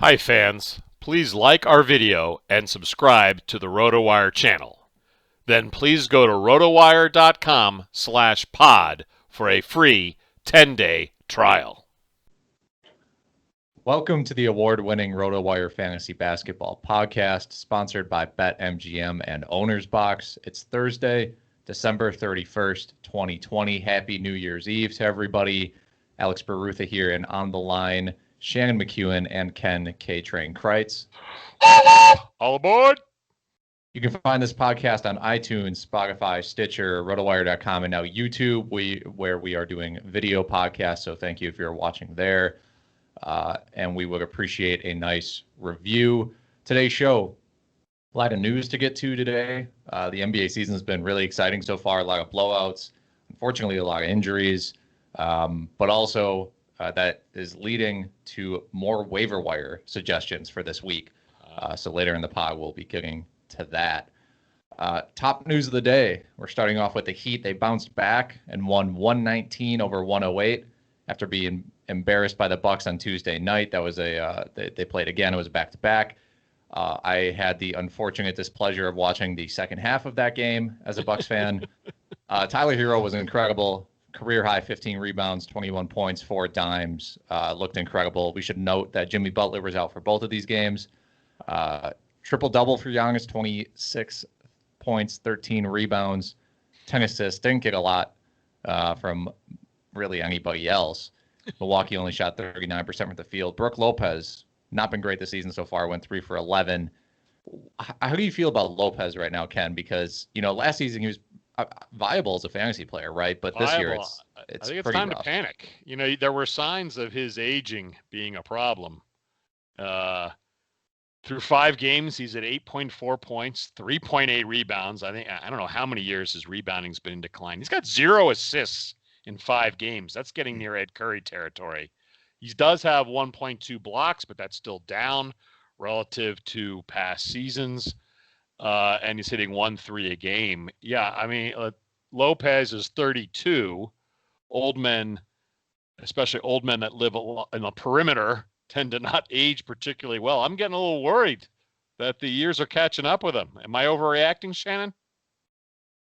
Hi fans, please like our video and subscribe to the RotoWire channel. Then please go to rotowire.com/pod for a free 10-day trial. Welcome to the award-winning RotoWire Fantasy Basketball Podcast, sponsored by BetMGM and Owner's Box. It's Thursday, December 31st, 2020. Happy New Year's Eve to everybody. Alex Barutha here, and on the line, Shannon McKeown and Ken K-Train Kreitz. All aboard! You can find this podcast on iTunes, Spotify, Stitcher, rotowire.com, and now YouTube, where we are doing video podcasts. So thank you if you're watching there. And we would appreciate a nice review. Today's show, a lot of news to get to today. The NBA season has been really exciting so far. A lot of blowouts, unfortunately, a lot of injuries, but also that is leading to more waiver wire suggestions for this week. So later in the pod, we'll be getting to that. Top news of the day. We're starting off with the Heat. They bounced back and won 119 over 108 after being embarrassed by the Bucks on Tuesday night. That was they played again. It was a back-to-back. I had the unfortunate displeasure of watching the second half of that game as a Bucks fan. Tyler Hero was incredible. Career high 15 rebounds, 21 points, 4 dimes. Looked incredible. We should note that Jimmy Butler was out for both of these games. Triple-double for Giannis, 26 points, 13 rebounds, 10 assists. Didn't get a lot from really anybody else. Milwaukee only shot 39% from the field. Brook Lopez, not been great this season so far, went 3 for 11. How do you feel about Lopez right now, Ken? Because, last season he was viable as a fantasy player, right? But this year it's I think it's pretty time rough. to panic. There were signs of his aging being a problem. Through 5 games, he's at 8.4 points, 3.8 rebounds. I don't know how many years his rebounding's been in decline. He's got 0 assists in 5 games. That's getting near Ed Curry territory. He does have 1.2 blocks, but that's still down relative to past seasons. And he's hitting 1-3 a game. Yeah, Lopez is 32. Old men, especially old men that live in the perimeter, tend to not age particularly well. I'm getting a little worried that the years are catching up with him. Am I overreacting, Shannon?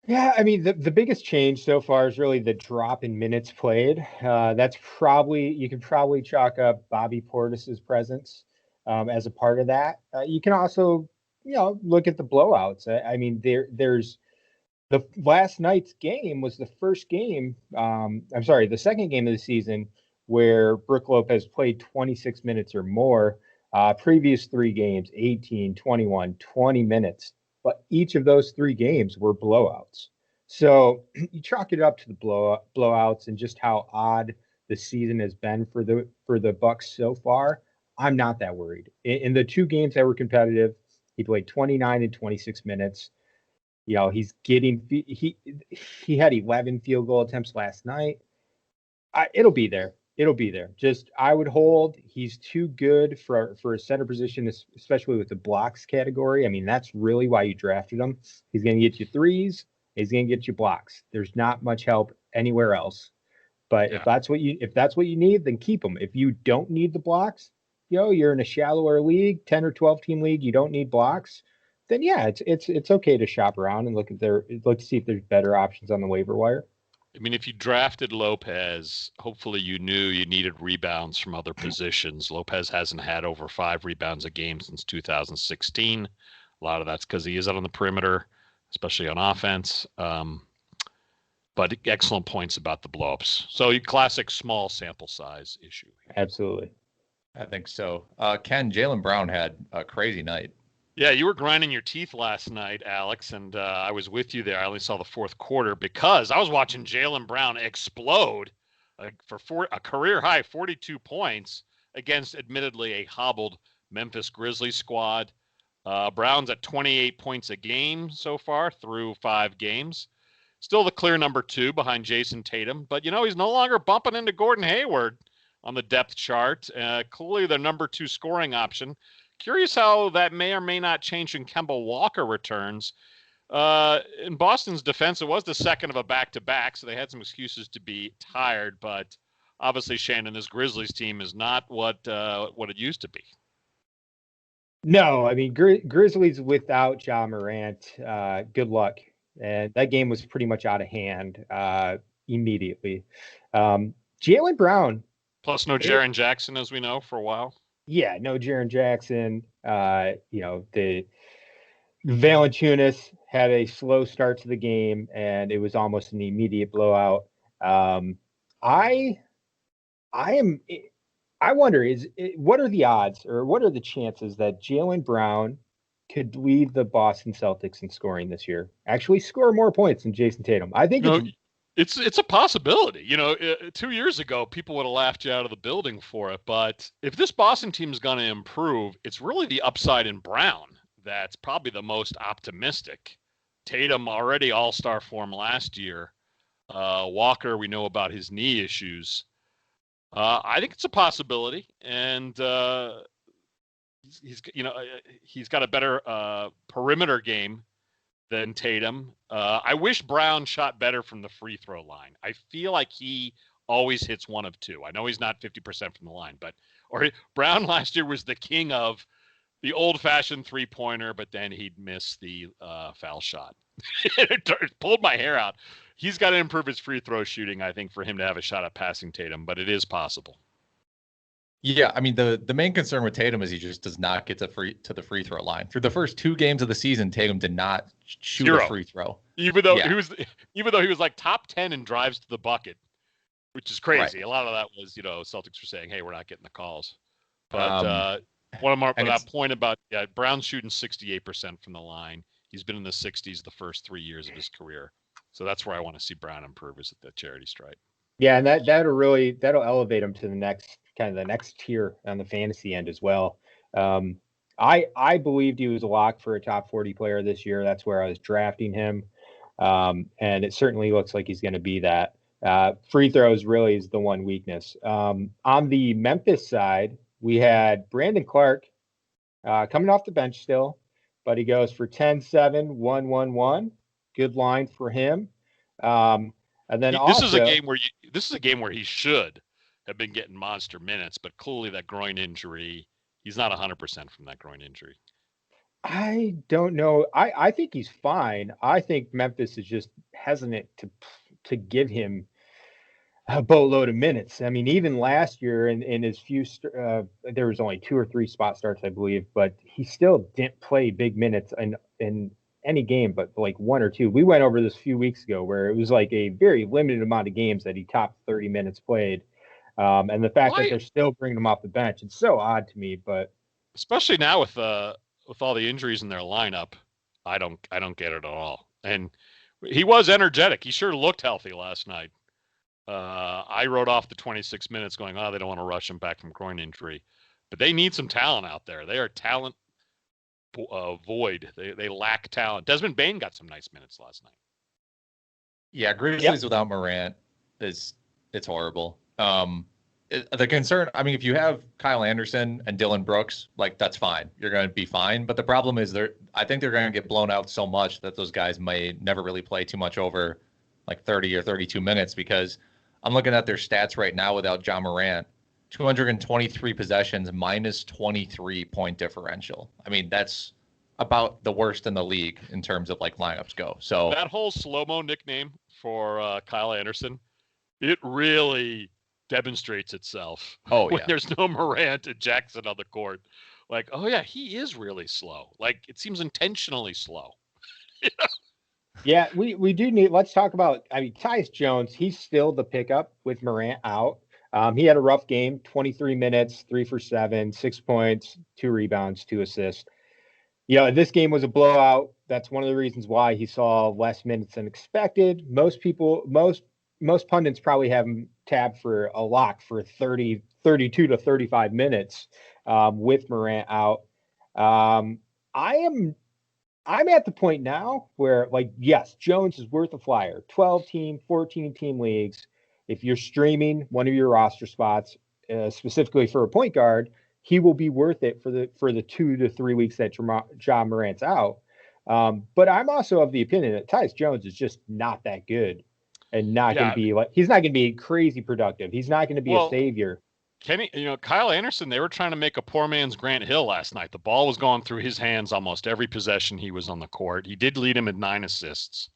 Yeah, the biggest change so far is really the drop in minutes played. You can probably chalk up Bobby Portis's presence as a part of that. You can also, look at the blowouts. There's the last night's game was the second game of the season where Brook Lopez played 26 minutes or more. Previous 3 games, 18, 21, 20 minutes. But each of those 3 games were blowouts. So you chalk it up to the blowouts and just how odd the season has been for the Bucks so far. I'm not that worried. In the 2 games that were competitive, he played 29 and 26 minutes. He had 11 field goal attempts last night. It'll be there. Just I would hold. He's too good for a center position, especially with the blocks category. That's really why you drafted him. He's going to get you threes. He's going to get you blocks. There's not much help anywhere else. But if that's what you need, then keep him. If you don't need the blocks, you're in a shallower league, 10 or 12 team league, you don't need blocks, then yeah, it's okay to shop around and look to see if there's better options on the waiver wire. If you drafted Lopez, hopefully you knew you needed rebounds from other positions. Lopez hasn't had over 5 rebounds a game since 2016. A lot of that's because he is out on the perimeter, especially on offense. But excellent points about the blowups. So classic small sample size issue. Absolutely. I think so. Ken, Jaylen Brown had a crazy night. Yeah, you were grinding your teeth last night, Alex, and I was with you there. I only saw the fourth quarter because I was watching Jaylen Brown explode for a career-high 42 points against, admittedly, a hobbled Memphis Grizzlies squad. Brown's at 28 points a game so far through 5 games. Still the clear number 2 behind Jason Tatum, but, he's no longer bumping into Gordon Hayward on the depth chart. Clearly the number 2 scoring option. Curious how that may or may not change when Kemba Walker returns. In Boston's defense, it was the second of a back-to-back, so they had some excuses to be tired. But obviously, Shannon, this Grizzlies team is not what it used to be. No, I mean Grizzlies without Ja Morant. Good luck, and that game was pretty much out of hand immediately. Jaylen Brown, Plus, no Jaren Jackson, as we know, for a while. yeah, no Jaren Jackson. The Valanciunas had a slow start to the game, and it was almost an immediate blowout. I am. I wonder what are the odds, or what are the chances that Jaylen Brown could lead the Boston Celtics in scoring this year? Actually, score more points than Jason Tatum. I think it's a possibility. 2 years ago, people would have laughed you out of the building for it. But if this Boston team is going to improve, it's really the upside in Brown that's probably the most optimistic. Tatum already all-star form last year. Walker, we know about his knee issues. I think it's a possibility, and he's got a better perimeter game than Tatum. I wish Brown shot better from the free throw line. I feel like he always hits one of two. I know he's not 50% from the line, Brown last year was the king of the old-fashioned three-pointer, but then he'd miss the foul shot. It pulled my hair out. He's got to improve his free throw shooting, I think, for him to have a shot at passing Tatum, but it is possible. Yeah, I mean, the main concern with Tatum is he just does not get to the free throw line. Through the first 2 games of the season, Tatum did not shoot a free throw. Even though he was like top 10 in drives to the bucket, which is crazy. Right. A lot of that was, Celtics were saying, "Hey, we're not getting the calls." But that point about Brown's shooting 68% from the line. He's been in the 60s the first 3 years of his career. So that's where I want to see Brown improve, is at the charity stripe. Yeah, and that'll elevate him to the next tier on the fantasy end as well. I believed he was a lock for a top 40 player this year. That's where I was drafting him. And it certainly looks like he's going to be that. Free throws really is the one weakness. On the Memphis side, we had Brandon Clark coming off the bench still, but he goes for 10-7, 1-1-1. Good line for him. And then this is a game where he should have been getting monster minutes, but clearly that groin injury, he's not 100% from that groin injury. I don't know. I think he's fine. I think Memphis is just hesitant to give him a boatload of minutes. I mean, even last year in his few, there was only 2 or 3 spot starts, I believe, but he still didn't play big minutes in any game, but like 1 or 2. We went over this a few weeks ago where it was like a very limited amount of games that he topped 30 minutes played. And the fact that they're still bringing him off the bench, it's so odd to me. But especially now with all the injuries in their lineup, I don't get it at all. And he was energetic. He sure looked healthy last night. I wrote off the 26 minutes going, they don't want to rush him back from groin injury. But they need some talent out there. They are talent void. They lack talent. Desmond Bane got some nice minutes last night. Yeah, Grizzlies without Morant it's horrible. The concern, I mean, if you have Kyle Anderson and Dylan Brooks, like, that's fine. You're going to be fine. But the problem is I think they're going to get blown out so much that those guys may never really play too much over like 30 or 32 minutes, because I'm looking at their stats right now without Ja Morant. 223 possessions, minus 23 point differential. I mean, that's about the worst in the league in terms of like lineups go. So that whole slow-mo nickname for Kyle Anderson, it really demonstrates itself. When there's no Morant and Jackson on the court. Like, he is really slow. Like, it seems intentionally slow. Yeah, we do need. Let's talk about. I mean, Teice Jones. He's still the pickup with Morant out. He had a rough game, 23 minutes, 3 for 7, 6 points, 2 rebounds, 2 assists. This game was a blowout. That's one of the reasons why he saw less minutes than expected. Most pundits probably have him tabbed for a lock for 32 to 35 minutes with Morant out. I'm at the point now where, like, yes, Jones is worth a flyer. 12-team, 14-team leagues. If you're streaming one of your roster spots, specifically for a point guard, he will be worth it for the 2 to 3 weeks that Ja Morant's out. But I'm also of the opinion that Teice Jones is just not that good, and not going to be he's not going to be crazy productive. He's not going to be a savior. Kyle Anderson, they were trying to make a poor man's Grant Hill last night. The ball was going through his hands almost every possession he was on the court. He did lead him at 9 assists.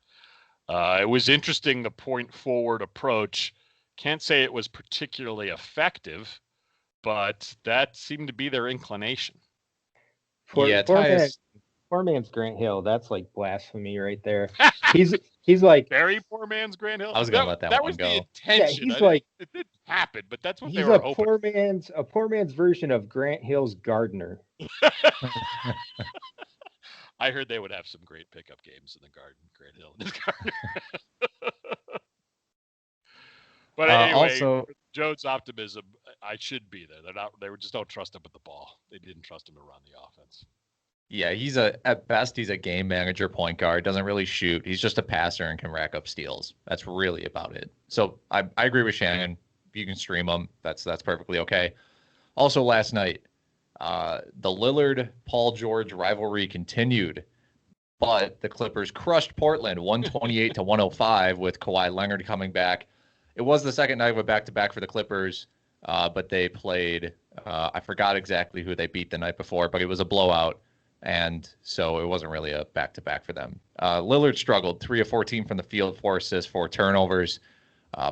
It was interesting, the point forward approach. Can't say it was particularly effective, but that seemed to be their inclination. Poor man's Grant Hill. That's like blasphemy right there. He's like very poor man's Grant Hill. I was gonna let that one go. That was the intention. Yeah, it didn't happen, but that's what he's they were hoping. A poor man's version of Grant Hill's Gardner. I heard they would have some great pickup games in the Garden, Grant Hill and his Gardner. But anyway, also, Joe's optimism, I should be there. They just don't trust him with the ball. They didn't trust him to run the offense. Yeah, at best he's a game manager point guard, doesn't really shoot. He's just a passer and can rack up steals. That's really about it. So I agree with Shannon. You can stream him. That's perfectly okay. Also last night, the Lillard Paul George rivalry continued, but the Clippers crushed Portland 128 to 105 with Kawhi Leonard coming back. It was the second night of a back-to-back for the Clippers, but they played, I forgot exactly who they beat the night before, but it was a blowout. And so it wasn't really a back-to-back for them. Lillard struggled, 3 of 14 from the field, 4 assists, 4 turnovers.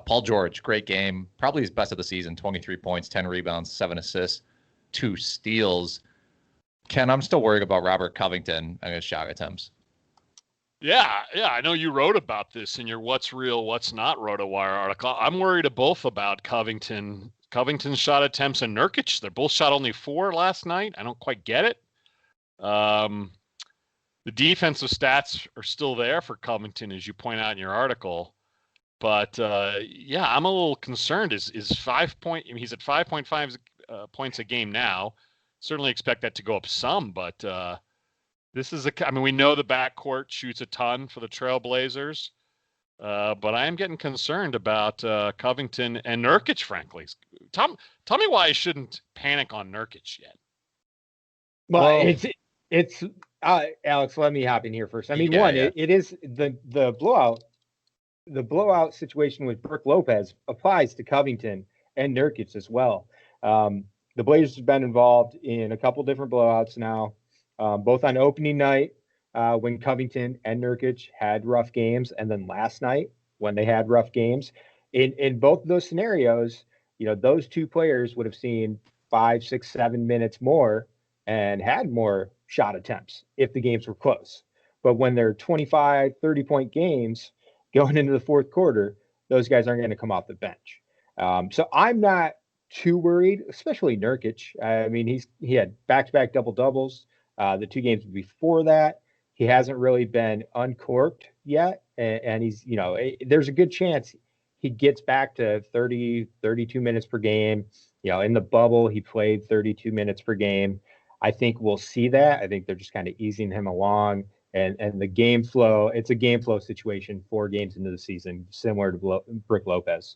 Paul George, great game, probably his best of the season, 23 points, 10 rebounds, 7 assists, 2 steals. Ken, I'm still worried about Robert Covington and his shot attempts. Yeah, I know you wrote about this in your What's Real, What's Not RotoWire article. I'm worried both about Covington's shot attempts and Nurkic. They're both shot only 4 last night. I don't quite get it. The defensive stats are still there for Covington, as you point out in your article. But I'm a little concerned. Is 5 point? I mean, he's at 5.5 points a game now. Certainly expect that to go up some, but this is we know the backcourt shoots a ton for the Trailblazers, but I am getting concerned about Covington and Nurkic. Frankly, tell me why I shouldn't panic on Nurkic yet. Well, it's Alex. Let me hop in here first. I mean, it is the blowout. The blowout situation with Brook Lopez applies to Covington and Nurkic as well. The Blazers have been involved in a couple different blowouts now, both on opening night when Covington and Nurkic had rough games, and then last night when they had rough games. In both of those scenarios, those two players would have seen 5, 6, 7 minutes more and had more shot attempts if the games were close. But when they're 25, 30-point games going into the fourth quarter, those guys aren't going to come off the bench. So I'm not too worried, especially Nurkic. I mean, he had back-to-back double-doubles the 2 games before that. He hasn't really been uncorked yet, and he's, there's a good chance he gets back to 30, 32 minutes per game. In the bubble, he played 32 minutes per game. I think we'll see that. I think they're just kind of easing him along, and the game flow. It's a game flow situation 4 games into the season, similar to Brook Lopez.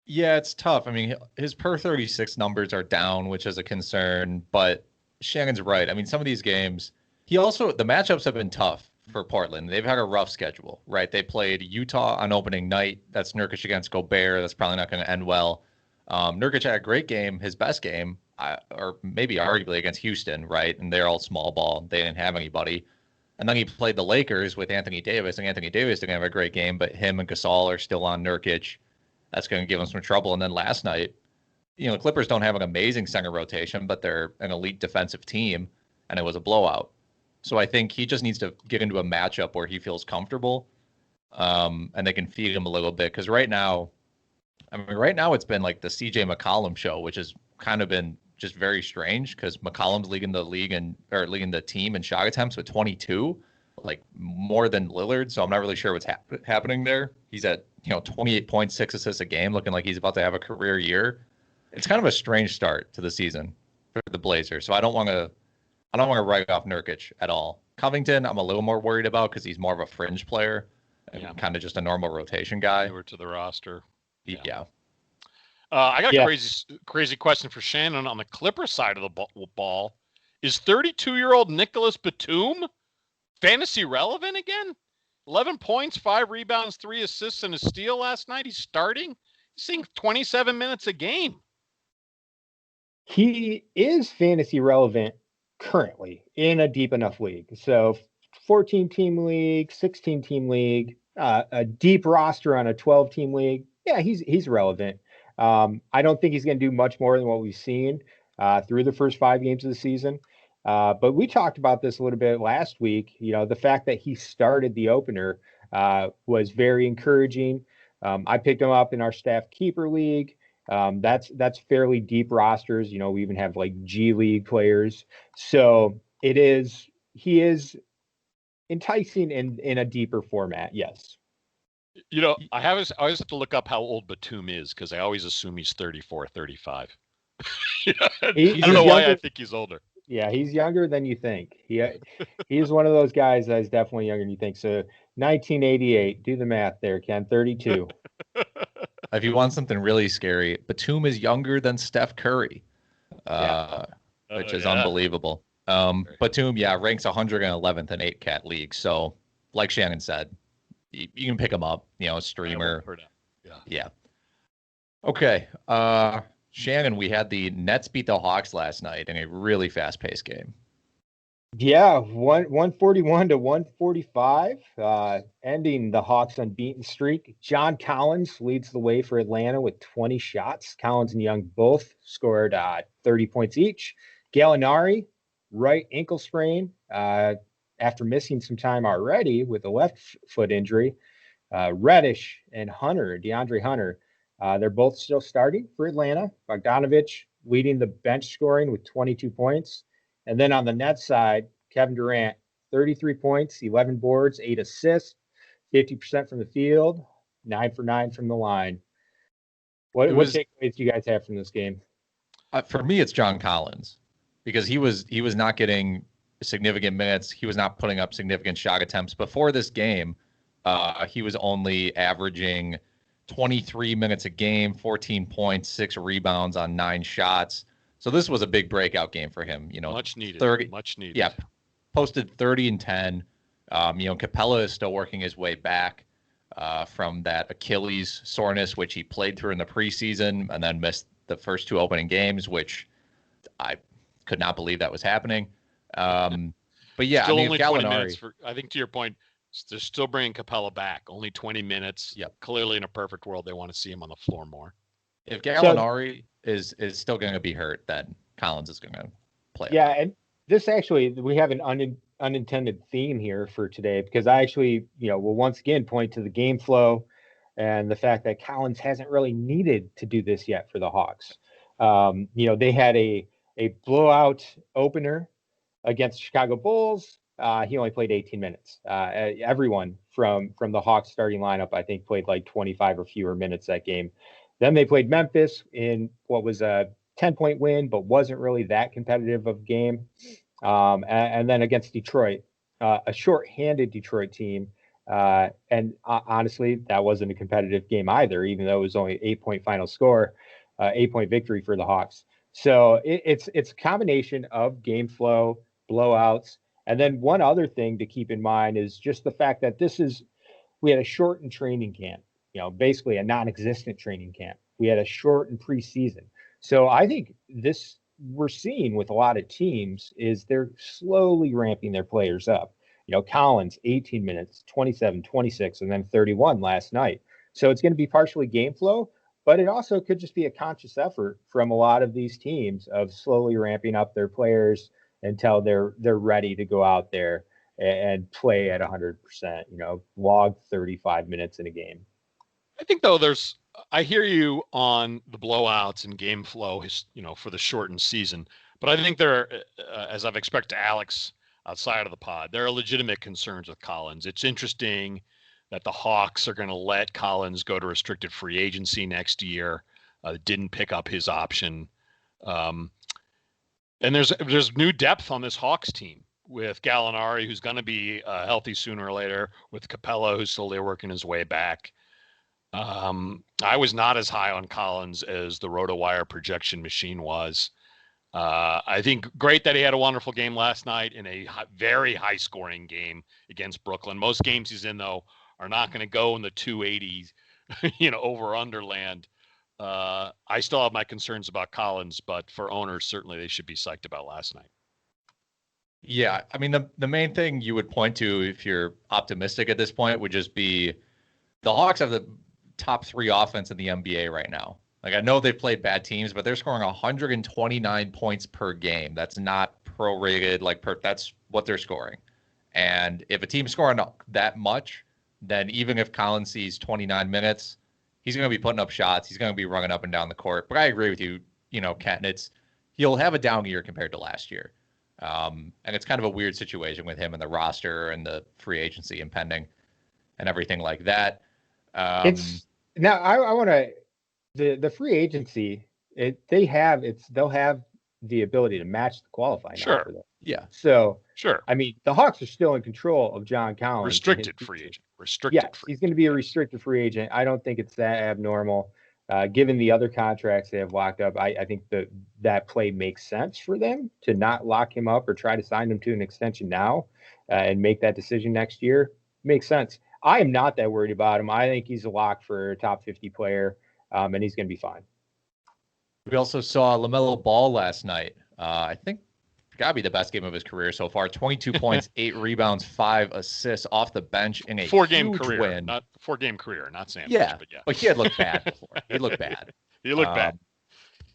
Yeah, it's tough. I mean, his per 36 numbers are down, which is a concern, but Shannon's right. I mean, some of these games, the matchups have been tough for Portland. They've had a rough schedule, right? They played Utah on opening night. That's Nurkic against Gobert. That's probably not going to end well. Nurkic had a great game, his best game, or maybe arguably against Houston, right? And they're all small ball. They didn't have anybody. And then he played the Lakers with Anthony Davis, and Anthony Davis didn't have a great game, but him and Gasol are still on Nurkic. That's going to give him some trouble. And then last night, the Clippers don't have an amazing center rotation, but they're an elite defensive team, and it was a blowout. So I think he just needs to get into a matchup where he feels comfortable, and they can feed him a little bit. Because right now it's been like the CJ McCollum show, which has kind of been just very strange because McCollum's leading the team in shot attempts with 22, like more than Lillard. So I'm not really sure what's happening there. He's at 28.6 assists a game, looking like he's about to have a career year. It's kind of a strange start to the season for the Blazers. So I don't want to write off Nurkic at all. Covington, I'm a little more worried about because he's more of a fringe player and kind of just a normal rotation guy. Over to the roster. Yeah. I got a crazy question for Shannon on the Clipper side of the ball. Is 32-year-old Nicholas Batum fantasy relevant again? 11 points, 5 rebounds, 3 assists, and a steal last night. He's starting. seeing 27 minutes a game. He is fantasy relevant currently in a deep enough league. So 14-team league, 16-team league, a deep roster on a 12-team league. Yeah, he's relevant. I don't think he's going to do much more than what we've seen through the first 5 games of the season. But we talked about this a little bit last week. The fact that he started the opener was very encouraging. I picked him up in our staff keeper league. That's fairly deep rosters. We even have like G League players. So he is enticing in a deeper format. Yes. I always have to look up how old Batum is because I always assume he's 34, 35. I don't know why I think he's older. Yeah, he's younger than you think. He's one of those guys that is definitely younger than you think. So 1988, do the math there, Ken. 32. If you want something really scary, Batum is younger than Steph Curry, which is unbelievable. Batum, ranks 111th in 8-cat leagues. So, like Shannon said, you can pick him up. Streamer. Yeah. Okay. Shannon, we had the Nets beat the Hawks last night in a really fast-paced game. Yeah, 141 to 145, ending the Hawks' unbeaten streak. John Collins leads the way for Atlanta with 20 shots. Collins and Young both scored 30 points each. Gallinari, right ankle sprain after missing some time already with a left foot injury. Reddish and DeAndre Hunter, they're both still starting for Atlanta. Bogdanovich leading the bench scoring with 22 points. And then on the Nets side, Kevin Durant, 33 points, 11 boards, 8 assists, 50% from the field, 9 for 9 from the line. What takeaways do you guys have from this game? For me, it's John Collins because he was not getting significant minutes. He was not putting up significant shot attempts. Before this game, he was only averaging 23 minutes a game, 14 points, 6 rebounds on 9 shots. So this was a big breakout game for him. Much needed. 30, much needed. Yeah, posted 30 and 10. Capella is still working his way back from that Achilles soreness, which he played through in the preseason and then missed the first 2 opening games, which I could not believe that was happening. But yeah, still only Gallinari, 20 minutes I think to your point, they're still bringing Capella back. Only 20 minutes. Yep. Clearly, in a perfect world, they want to see him on the floor more. If Gallinari is still going to be hurt, then Collins is going to play. Yeah, and this actually, we have an unintended theme here for today because I actually, will once again point to the game flow and the fact that Collins hasn't really needed to do this yet for the Hawks. They had a blowout opener against the Chicago Bulls. He only played 18 minutes. Everyone from the Hawks starting lineup, I think, played like 25 or fewer minutes that game. Then they played Memphis in what was a 10-point win, but wasn't really that competitive of a game. And then against Detroit, a short-handed Detroit team. And honestly, that wasn't a competitive game either, even though it was only 8-point final score, 8-point victory for the Hawks. So it's a combination of game flow, blowouts. And then one other thing to keep in mind is just the fact that we had a shortened training camp, basically a non-existent training camp. We had a shortened preseason. So I think we're seeing with a lot of teams is they're slowly ramping their players up. Collins, 18 minutes, 27, 26, and then 31 last night. So it's going to be partially game flow, but it also could just be a conscious effort from a lot of these teams of slowly ramping up their players until they're ready to go out there and play at 100%, log 35 minutes in a game. I think, though, I hear you on the blowouts and game flow, for the shortened season. But I think there are, as I've expected to Alex outside of the pod, there are legitimate concerns with Collins. It's interesting that the Hawks are going to let Collins go to restricted free agency next year. Didn't pick up his option. And there's new depth on this Hawks team with Gallinari, who's going to be healthy sooner or later, with Capella, who's still there working his way back. I was not as high on Collins as the RotoWire projection machine was. I think great that he had a wonderful game last night in a very high-scoring game against Brooklyn. Most games he's in, though, are not going to go in the 280s, over-under land. I still have my concerns about Collins, but for owners, certainly they should be psyched about last night. Yeah, I mean, the main thing you would point to if you're optimistic at this point would just be the Hawks have the top 3 offense in the NBA right now. Like, I know they've played bad teams, but they're scoring 129 points per game. That's not prorated. That's what they're scoring. And if a team's scoring that much, then even if Collins sees 29 minutes, he's going to be putting up shots. He's going to be running up and down the court. But I agree with you, Ken. He'll have a down year compared to last year. And it's kind of a weird situation with him and the roster and the free agency impending and everything like that. It's now I want to the free agency. They'll have the ability to match the qualifying. Sure. For them. Yeah. So sure. I mean, the Hawks are still in control of John Collins. Restricted free agent. He's going to be a restricted free agent. I don't think it's that abnormal. Given the other contracts they have locked up, I think that play makes sense for them to not lock him up or try to sign him to an extension now and make that decision next year. Makes sense. I am not that worried about him. I think he's a lock for a top 50 player, and he's going to be fine. We also saw Lamelo Ball last night. I think got to be the best game of his career so far. 22 points, 8 rebounds, 5 assists off the bench in a 4-game career win. Not 4-game career, not sandwich. Yeah, but yeah. But he had looked bad before. He looked bad. He looked bad.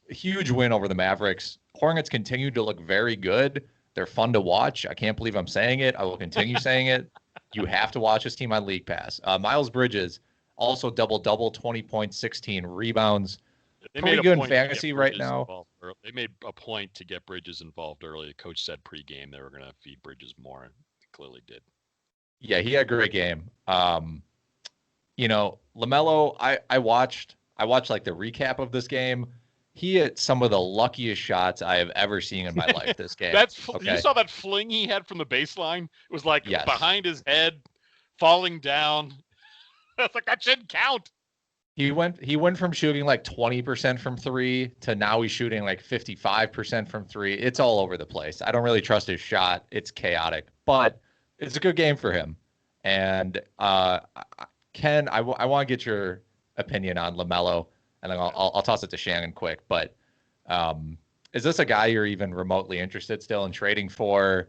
A huge win over the Mavericks. Hornets continue to look very good. They're fun to watch. I can't believe I'm saying it. I will continue saying it. You have to watch this team on League Pass. Miles Bridges, also double-double, 20 points, 16 rebounds. They Pretty good in fantasy right now. They made a point to get Bridges involved early. The coach said pregame they were going to feed Bridges more, and they clearly did. Yeah, he had a great game. LaMelo, I watched like the recap of this game. He hit some of the luckiest shots I have ever seen in my life this game. You saw that fling he had from the baseline? It was like behind his head, falling down. It's like, that shouldn't count. He went from shooting like 20% from 3 to now he's shooting like 55% from 3. It's all over the place. I don't really trust his shot. It's chaotic, but it's a good game for him. And Ken, I want to get your opinion on LaMelo, and then I'll toss it to Shannon quick. But is this a guy you're even remotely interested still in trading for?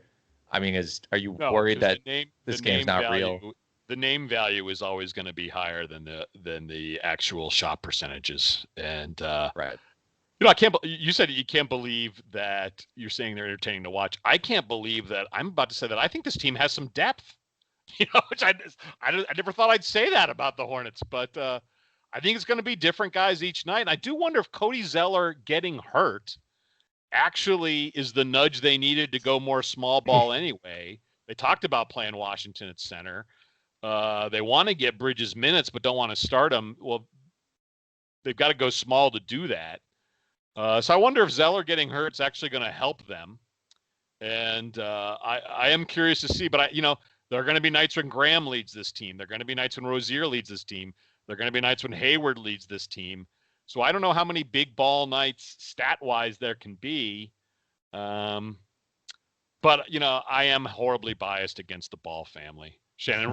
I mean, are you worried that this game's not real? The name value is always going to be higher than the actual shot percentages. And right. You said you can't believe that you're saying they're entertaining to watch. I can't believe that I'm about to say that I think this team has some depth. Which I never thought I'd say that about the Hornets, but I think it's going to be different guys each night. And I do wonder if Cody Zeller getting hurt actually is the nudge they needed to go more small ball anyway. They talked about playing Washington at center. They want to get Bridges minutes, but don't want to start him. Well, they've got to go small to do that. So I wonder if Zeller getting hurt is actually going to help them. And I am curious to see. But there are going to be nights when Graham leads this team. There are going to be nights when Rozier leads this team. There are going to be nights when Hayward leads this team. So I don't know how many big ball nights stat-wise there can be. But I am horribly biased against the Ball family. Shannon,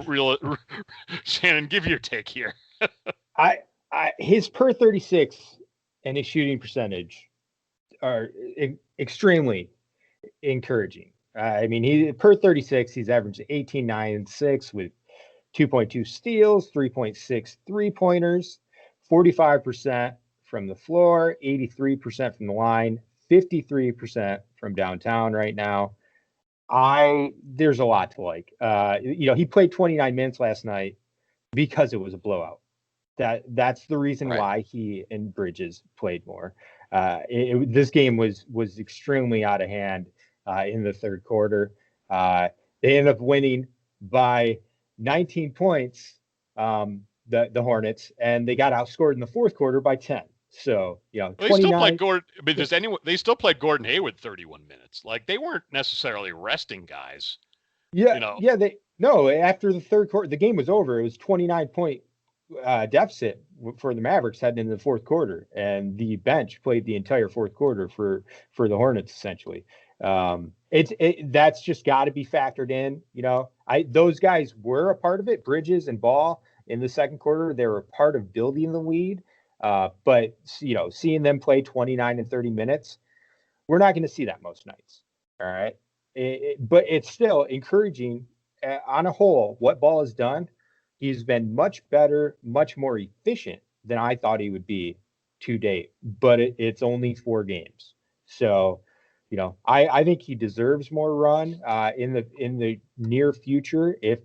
give your take here. His per 36 and his shooting percentage are extremely encouraging. He per 36, he's averaged 18, 9, and 6 with 2.2 steals, 3.6 3-pointers, 45% from the floor, 83% from the line, 53% from downtown right now. There's a lot to like. He played 29 minutes last night because it was a blowout. That's the reason why he and Bridges played more. This game was extremely out of hand in the third quarter. They ended up winning by 19 points, the Hornets, and they got outscored in the fourth quarter by 10. So, they still played Gordon. They still played Gordon Hayward 31 minutes. Like, they weren't necessarily resting guys. After the third quarter, the game was over. It was 29-point deficit for the Mavericks heading into the fourth quarter, and the bench played the entire fourth quarter for the Hornets essentially. That's just got to be factored in. Those guys were a part of it. Bridges and Ball in the second quarter, they were a part of building the lead. But seeing them play 29 and 30 minutes, we're not going to see that most nights. All right. But it's still encouraging on a whole. What Ball has done, he's been much better, much more efficient than I thought he would be to date. But it's only 4 games. So, I think he deserves more run in the near future. If,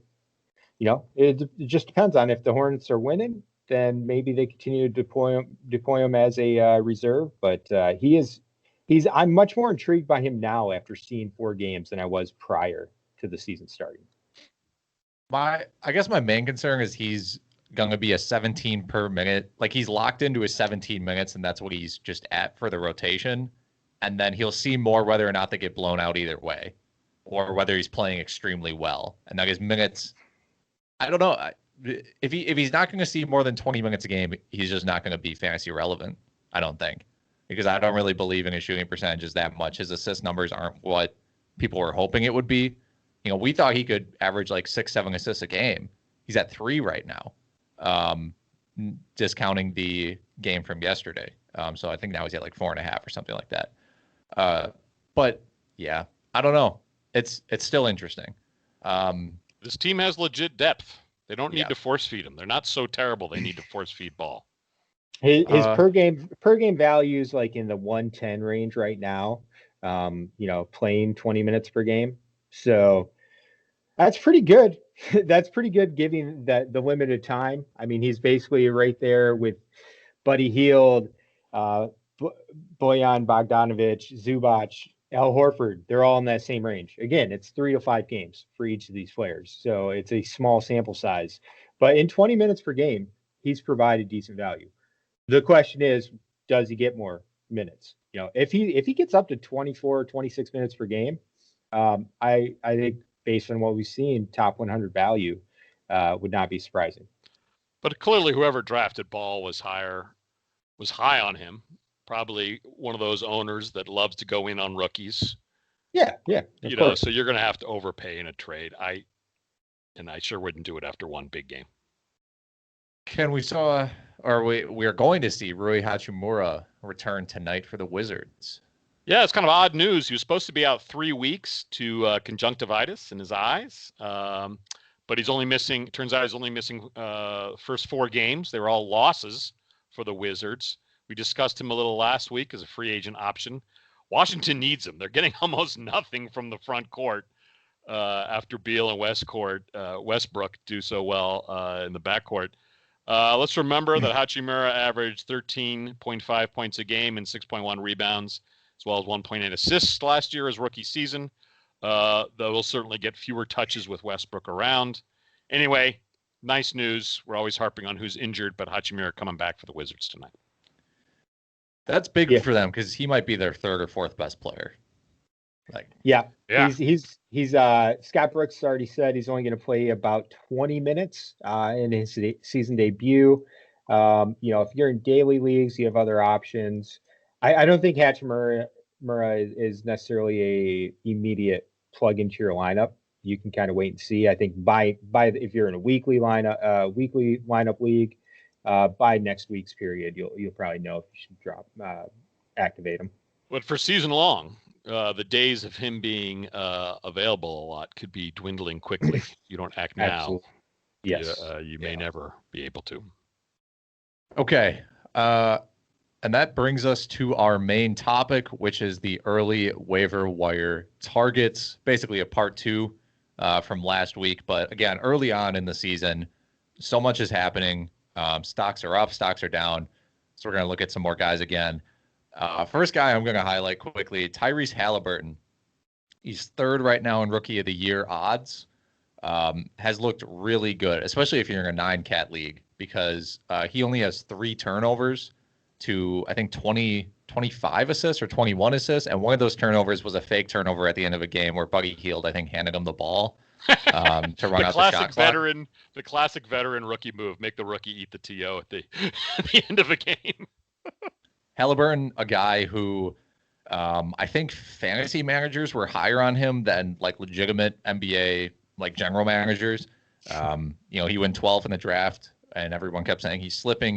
it just depends on if the Hornets are winning, then maybe they continue to deploy him as a reserve. But I'm much more intrigued by him now after seeing 4 games than I was prior to the season starting. I guess my main concern is he's going to be a 17 per minute. Like, he's locked into his 17 minutes, and that's what he's just at for the rotation. And then he'll see more whether or not they get blown out either way, or whether he's playing extremely well. And now his minutes, I don't know. If he's not going to see more than 20 minutes a game, he's just not going to be fantasy relevant, I don't think. Because I don't really believe in his shooting percentages that much. His assist numbers aren't what people were hoping it would be. We thought he could average like 6-7 assists a game. He's at 3 right now, discounting the game from yesterday. So I think now he's at like 4.5 or something like that. But yeah, I don't know. It's still interesting. This team has legit depth. They don't need to force feed him. They're not so terrible they need to force feed Ball. His per game value is like in the 110 range right now. Playing 20 minutes per game. So that's pretty good. That's pretty good given the limited time. I mean, he's basically right there with Buddy Hield, Bojan Bogdanovic, Zubac, Al Horford. They're all in that same range. Again, it's 3 to 5 games for each of these players. So it's a small sample size. But in 20 minutes per game, he's provided decent value. The question is, does he get more minutes? If he gets up to 24, 26 minutes per game, I think based on what we've seen, top 100 value would not be surprising. But clearly, whoever drafted Ball was high on him. Probably one of those owners that loves to go in on rookies. Yeah. So you're going to have to overpay in a trade. I sure wouldn't do it after one big game. We are going to see Rui Hachimura return tonight for the Wizards. Yeah, it's kind of odd news. He was supposed to be out 3 weeks to conjunctivitis in his eyes, but he's only missing. Turns out he's only missing first 4 games. They were all losses for the Wizards. We discussed him a little last week as a free agent option. Washington needs him. They're getting almost nothing from the front court after Beal and Westbrook do so well in the backcourt. Let's remember that Hachimura averaged 13.5 points a game and 6.1 rebounds, as well as 1.8 assists last year as rookie season. They'll certainly get fewer touches with Westbrook around. Anyway, nice news. We're always harping on who's injured, but Hachimura coming back for the Wizards tonight. That's big for them because he might be their 3rd or 4th best player. Yeah. He's Scott Brooks already said he's only going to play about 20 minutes in his season debut. If you're in daily leagues, you have other options. I don't think Hachimura is necessarily a immediate plug into your lineup. You can kind of wait and see. I think by if you're in a weekly lineup league, by next week's period, you'll probably know if you should activate him. But for season long, the days of him being available a lot could be dwindling quickly. If you don't act now. Absolutely. Yes. You may never be able to. Okay. And that brings us to our main topic, which is the early waiver wire targets, basically a part 2 from last week. But again, early on in the season, so much is happening. Stocks are up, stocks are down. So we're going to look at some more guys again. First guy I'm going to highlight quickly, Tyrese Halliburton. He's 3rd right now in Rookie of the Year odds. Has looked really good, especially if you're in a 9-cat league, because he only has 3 turnovers to, I think, 25 assists or 21 assists. And one of those turnovers was a fake turnover at the end of a game where Buddy Hield, I think, handed him the ball to run out the shot clock. The classic veteran rookie move, make the rookie eat the TO at the end of a game. Halliburton, a guy who I think fantasy managers were higher on him than like legitimate NBA like general managers. He went 12th in the draft and everyone kept saying he's slipping,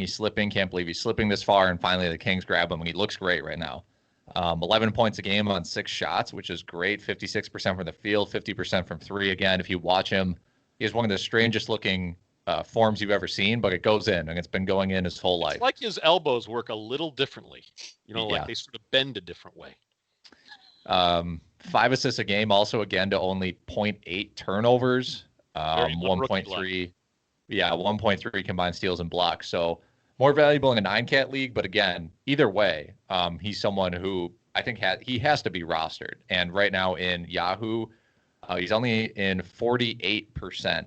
can't believe he's slipping this far, and finally the Kings grab him, and he looks great right now. 11 points a game on 6 shots, which is great. 56% from the field, 50% from 3. Again, if you watch him, he has one of the strangest looking forms you've ever seen, but it goes in, and it's been going in his whole life. It's like his elbows work a little differently. Like Yeah. they sort of bend a different way. 5 assists a game, also again to only 0.8 turnovers, 1.3, 1.3 combined steals and blocks. So more valuable in a 9-cat league, but again, either way, he's someone who I think he has to be rostered. And right now in Yahoo, he's only in 48%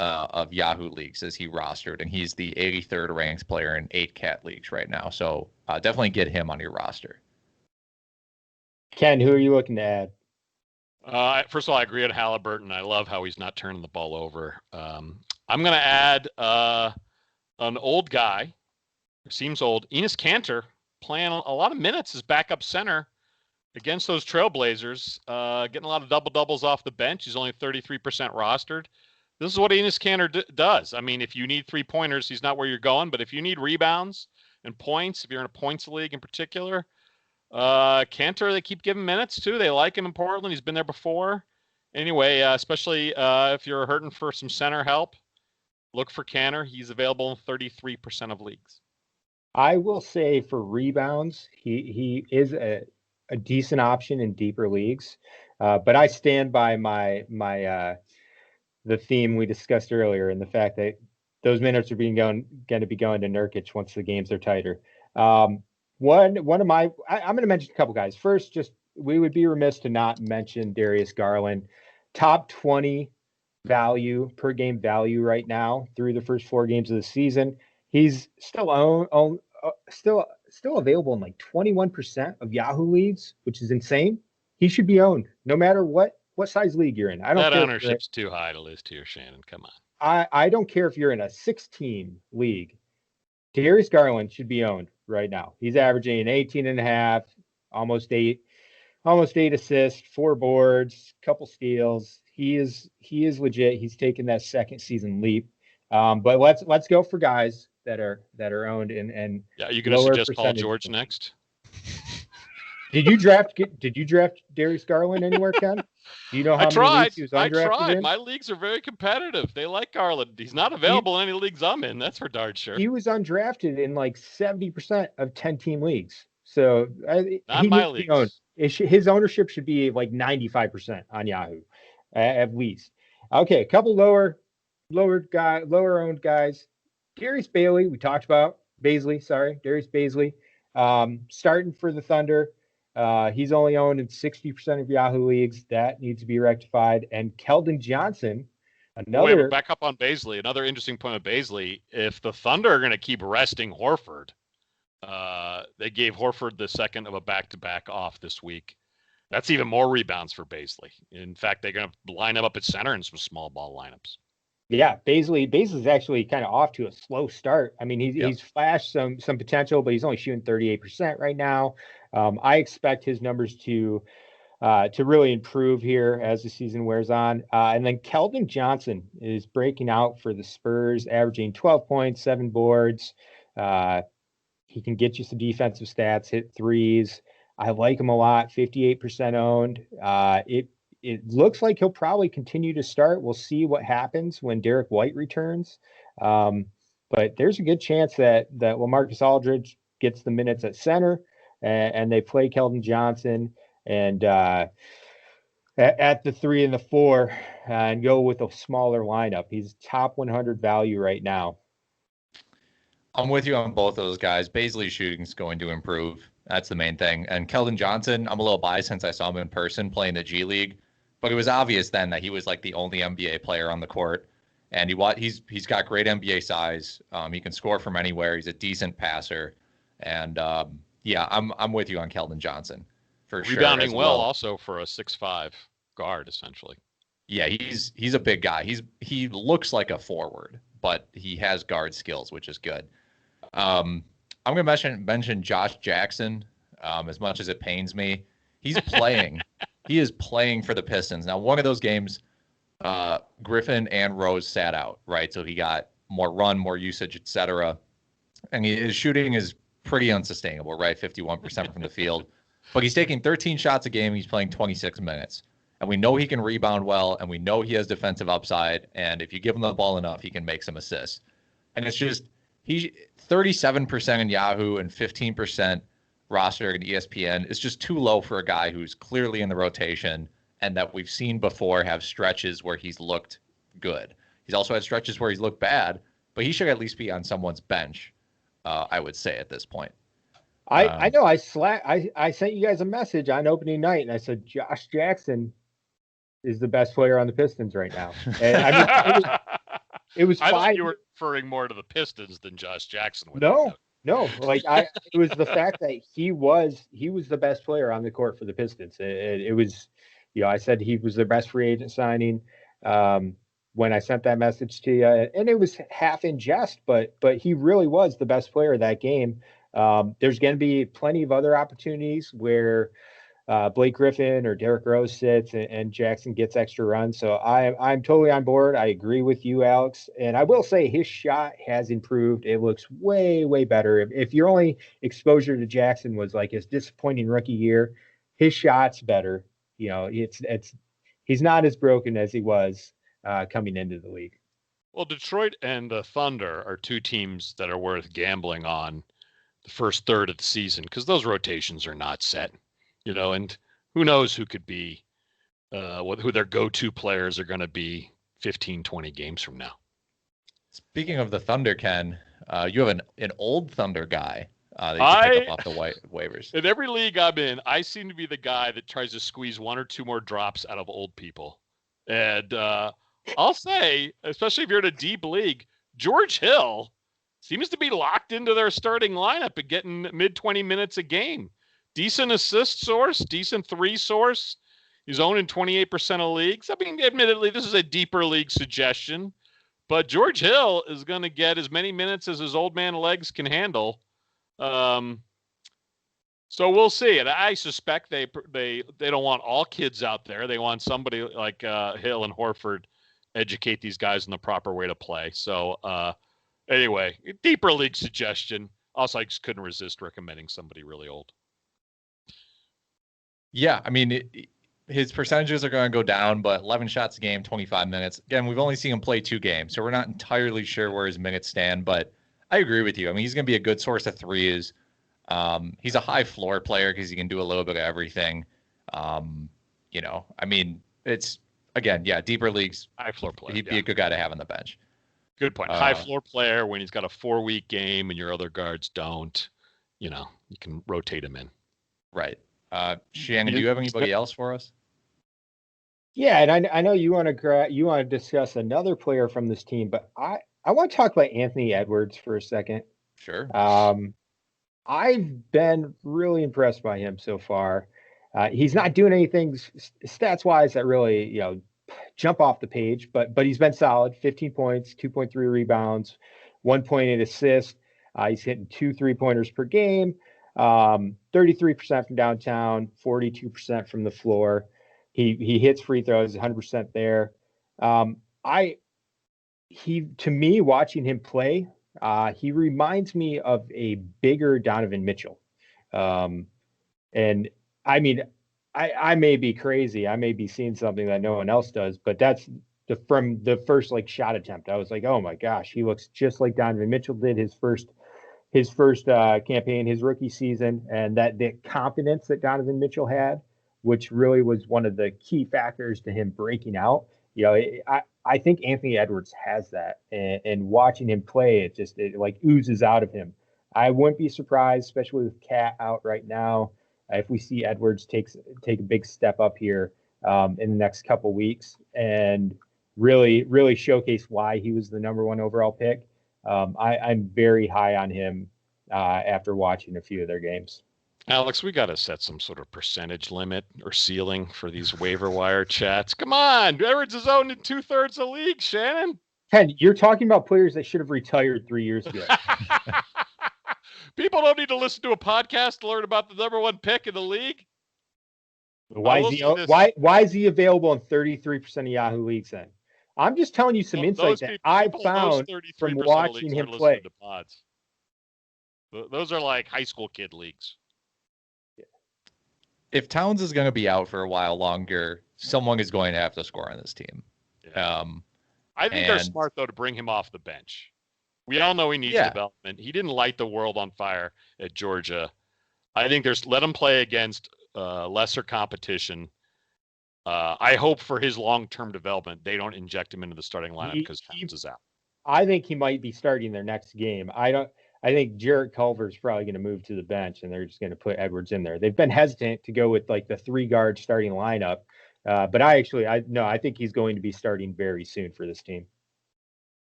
of Yahoo leagues is he rostered, and he's the 83rd ranked player in 8-cat leagues right now. So definitely get him on your roster. Ken, who are you looking to add? First of all, I agree on Halliburton. I love how he's not turning the ball over. I'm going to add an old guy, seems old, Enes Kanter, playing a lot of minutes as backup center against those Trailblazers, getting a lot of double-doubles off the bench. He's only 33% rostered. This is what Enes Kanter does. I mean, if you need 3-pointers, he's not where you're going. But if you need rebounds and points, if you're in a points league in particular, Kanter, they keep giving minutes too. They like him in Portland. He's been there before. Anyway, especially if you're hurting for some center help, look for Kanter. He's available in 33% of leagues. I will say for rebounds, he is a decent option in deeper leagues. But I stand by my the theme we discussed earlier, and the fact that those minutes are going to be going to Nurkic once the games are tighter. One of my, I'm going to mention a couple guys. First, just we would be remiss to not mention Darius Garland, top 20 value per game value right now through the first 4 games of the season. He's still still available in like 21% of Yahoo leagues, which is insane. He should be owned no matter what size league you're in. I don't. That ownership's too high to list here, Shannon. Come on. I don't care if you're in a 6-team league. Darius Garland should be owned right now. He's averaging 18.5, almost 8 assists, 4 boards, couple steals. He is legit. He's taken that second season leap. But let's go for guys that are owned and yeah. Are you going to suggest Paul George next? Did you draft Darius Garland anywhere, Ken? Do you know how many leagues he was undrafted I tried. in? My leagues are very competitive. They like Garland. He's not available in any leagues I'm in. That's for darn sure. He was undrafted in like 70% of 10-team leagues. So not my leagues. His ownership should be like 95% on Yahoo, at least. Okay, a couple lower owned guys. Darius Bailey, we talked about. Darius Baisley, starting for the Thunder. He's only owned in 60% of Yahoo leagues. That needs to be rectified. And Kelvin Johnson, another. Wait, back up on Baisley. Another interesting point of Baisley. If the Thunder are going to keep resting Horford, they gave Horford the second of a back-to-back off this week. That's even more rebounds for Baisley. In fact, they're going to line him up at center in some small ball lineups. Yeah, Baisley's actually kind of off to a slow start. I mean, he's flashed some potential, but he's only shooting 38% right now. I expect his numbers to really improve here as the season wears on. And then Kelvin Johnson is breaking out for the Spurs, averaging 12 points, 7 boards. He can get you some defensive stats, hit threes. I like him a lot, 58% owned. It looks like he'll probably continue to start. We'll see what happens when Derek White returns. But there's a good chance that LaMarcus Aldridge gets the minutes at center and they play Kelvin Johnson and at the 3 and the 4 and go with a smaller lineup. He's top 100 value right now. I'm with you on both those guys. Baisley's shooting is going to improve. That's the main thing. And Kelvin Johnson, I'm a little biased since I saw him in person playing the G League. But it was obvious then that he was like the only NBA player on the court. And he's got great NBA size. He can score from anywhere. He's a decent passer. And I'm with you on Kelvin Johnson for sure. Rebounding well also for a 6'5" guard, essentially. Yeah, he's a big guy. He looks like a forward, but he has guard skills, which is good. I'm going to mention Josh Jackson. As much as it pains me, he's playing. He is playing for the Pistons. Now, one of those games, Griffin and Rose sat out, right? So he got more run, more usage, etc. And his shooting is pretty unsustainable, right? 51% from the field. But he's taking 13 shots a game. He's playing 26 minutes. And we know he can rebound well, and we know he has defensive upside. And if you give him the ball enough, he can make some assists. And it's just, he 37% in Yahoo and 15% roster and ESPN is just too low for a guy who's clearly in the rotation and that we've seen before have stretches where he's looked good. He's also had stretches where he's looked bad, but he should at least be on someone's bench, I would say at this point. I know I sent you guys a message on opening night, and I said Josh Jackson is the best player on the Pistons right now. And I mean, it was I fine. thought you were referring more to the Pistons than Josh Jackson. No, like it was the fact that he was the best player on the court for the Pistons. It was, I said he was their best free agent signing when I sent that message to you, and it was half in jest, but he really was the best player of that game. There's going to be plenty of other opportunities where Blake Griffin or Derrick Rose sits and Jackson gets extra runs. So I'm totally on board. I agree with you, Alex. And I will say his shot has improved. It looks way, way better. If your only exposure to Jackson was like his disappointing rookie year, his shot's better. He's not as broken as he was coming into the league. Well, Detroit and the Thunder are two teams that are worth gambling on the first third of the season because those rotations are not set. And who knows who could be, who their go-to players are going to be 15, 20 games from now. Speaking of the Thunder, Ken, you have an old Thunder guy that you can pick up off the waivers. In every league I'm in, I seem to be the guy that tries to squeeze one or two more drops out of old people. And I'll say, especially if you're in a deep league, George Hill seems to be locked into their starting lineup and getting mid-20 minutes a game. Decent assist source, decent three source. He's owned in 28% of leagues. I mean, admittedly, this is a deeper league suggestion, but George Hill is going to get as many minutes as his old man legs can handle. So we'll see. And I suspect they don't want all kids out there. They want somebody like Hill and Horford educate these guys in the proper way to play. So anyway, deeper league suggestion. Also, I just couldn't resist recommending somebody really old. Yeah, I mean, his percentages are going to go down, but 11 shots a game, 25 minutes. Again, we've only seen him play 2 games, so we're not entirely sure where his minutes stand, but I agree with you. I mean, he's going to be a good source of threes. He's a high floor player because he can do a little bit of everything. I mean, it's, again, deeper leagues. High floor player. He'd be a good guy to have on the bench. Good point. High floor player when he's got a 4-week game and your other guards don't, you can rotate him in. Right. Shannon, do you have anybody else for us? Yeah, and I know you want to discuss another player from this team, but I want to talk about Anthony Edwards for a second. Sure. I've been really impressed by him so far. He's not doing anything stats wise that really jump off the page, but he's been solid. 15 points, 2.3 rebounds, 1.8 assists. He's hitting 2 3-pointers per game. 33% from downtown, 42% from the floor. He hits free throws, 100% there. To me, watching him play, he reminds me of a bigger Donovan Mitchell. And I mean, I may be crazy. I may be seeing something that no one else does, but that's from the first shot attempt. I was like, oh my gosh, he looks just like Donovan Mitchell did his first campaign, his rookie season, and the confidence that Donovan Mitchell had, which really was one of the key factors to him breaking out. I think Anthony Edwards has that, and watching him play, it oozes out of him. I wouldn't be surprised, especially with Cat out right now, if we see Edwards take a big step up here in the next couple weeks and really, really showcase why he was the number 1 overall pick. I'm very high on him after watching a few of their games. Alex, we got to set some sort of percentage limit or ceiling for these waiver wire chats. Come on. Edwards is owned in 2/3 of the league, Shannon. Ken, you're talking about players that should have retired 3 years ago. People don't need to listen to a podcast to learn about the number 1 pick in the league. Why is he available in 33% of Yahoo leagues then? I'm just telling you some insight that I found from watching him play. To pods. Those are like high school kid leagues. If Towns is going to be out for a while longer, someone is going to have to score on this team. Yeah. I think they're smart, though, to bring him off the bench. We all know he needs development. He didn't light the world on fire at Georgia. I think let him play against lesser competition. I hope for his long-term development, they don't inject him into the starting lineup because Towns is out. I think he might be starting their next game. I think Jarrett Culver's probably going to move to the bench, and they're just going to put Edwards in there. They've been hesitant to go with like the 3-guard starting lineup, but I think he's going to be starting very soon for this team.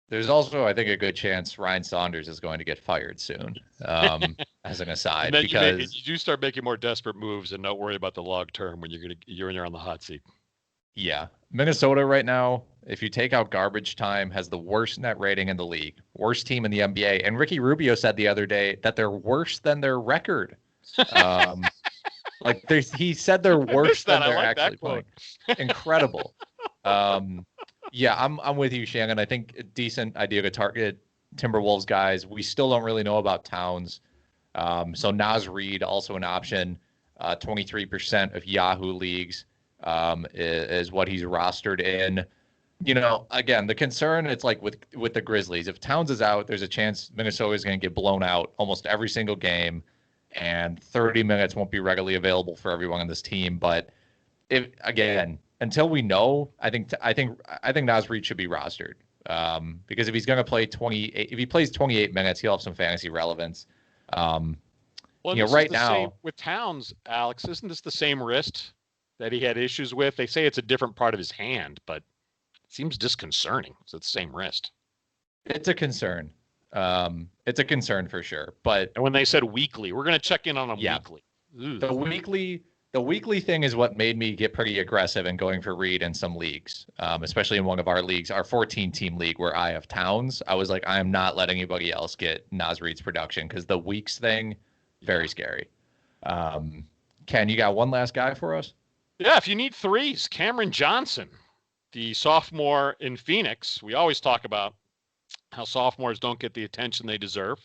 There's also, I think, a good chance Ryan Saunders is going to get fired soon. As an aside, and then you do start making more desperate moves and not worry about the long term when you're on the hot seat. Yeah, Minnesota right now, if you take out garbage time, has the worst net rating in the league, worst team in the NBA. And Ricky Rubio said the other day that they're worse than their record. He said they're worse than they're actually playing. Incredible. Yeah, I'm with you, Shannon. I think a decent idea to target Timberwolves guys. We still don't really know about Towns. So Naz Reid, also an option. 23% of Yahoo leagues. Is what he's rostered in. Again, the concern, it's like with the Grizzlies. If Towns is out, there's a chance Minnesota is going to get blown out almost every single game, and 30 minutes won't be readily available for everyone on this team. But until we know, I think Naz Reid should be rostered because if he's going to play 28, if he plays 28 minutes, he'll have some fantasy relevance. Right now with Towns, Alex, isn't this the same wrist that he had issues with? They say it's a different part of his hand, but it seems disconcerting. So it's the same wrist. It's a concern. It's a concern for sure. But when they said weekly, we're going to check in on him weekly. The weekly thing is what made me get pretty aggressive in going for Reed in some leagues, especially in one of our leagues, our 14-team league where I have Towns. I was like, I am not letting anybody else get Naz Reid's production because the weeks thing, very scary. Ken, you got one last guy for us? Yeah, if you need threes, Cameron Johnson, the sophomore in Phoenix. We always talk about how sophomores don't get the attention they deserve.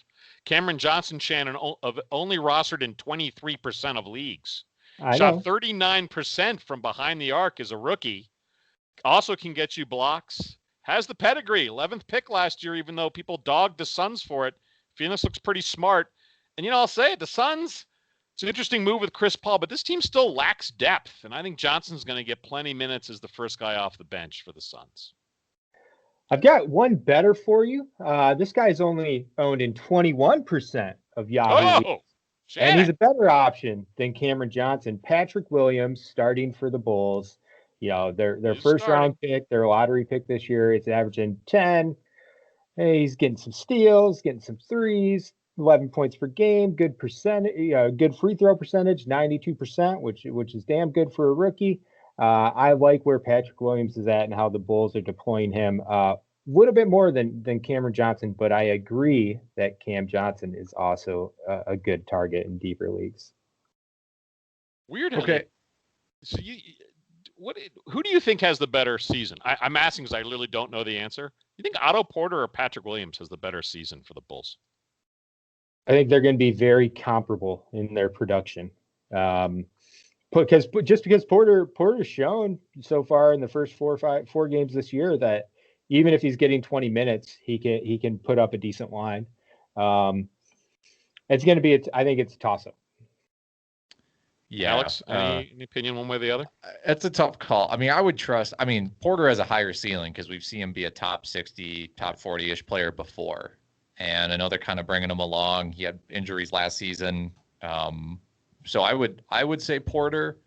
Cameron Johnson, Shannon, only rostered in 23% of leagues. Shot 39% from behind the arc as a rookie. Also can get you blocks. Has the pedigree. 11th pick last year, even though people dogged the Suns for it. Phoenix looks pretty smart. And, I'll say it, the Suns, it's an interesting move with Chris Paul, but this team still lacks depth. And I think Johnson's going to get plenty minutes as the first guy off the bench for the Suns. I've got one better for you. This guy's only owned in 21% of Yahoo. And he's a better option than Cameron Johnson. Patrick Williams starting for the Bulls. Their first-round pick, their lottery pick this year. It's averaging 10. Hey, he's getting some steals, getting some threes. 11 points per game, good percentage, good free throw percentage, 92%, which is damn good for a rookie. I like where Patrick Williams is at and how the Bulls are deploying him. A little bit more than Cameron Johnson, but I agree that Cam Johnson is also a good target in deeper leagues. Weird. Okay. So who do you think has the better season? I'm asking because I literally don't know the answer. You think Otto Porter or Patrick Williams has the better season for the Bulls? I think they're going to be very comparable in their production. Because Porter's shown so far in the first four games this year that even if he's getting 20 minutes, he can put up a decent line. It's going to be I think it's a toss-up. Yeah. Alex, any opinion one way or the other? It's a tough call. I would trust. Porter has a higher ceiling because we've seen him be a top 60, top 40-ish player before. And I know they're kind of bringing him along. He had injuries last season. So I would say Porter,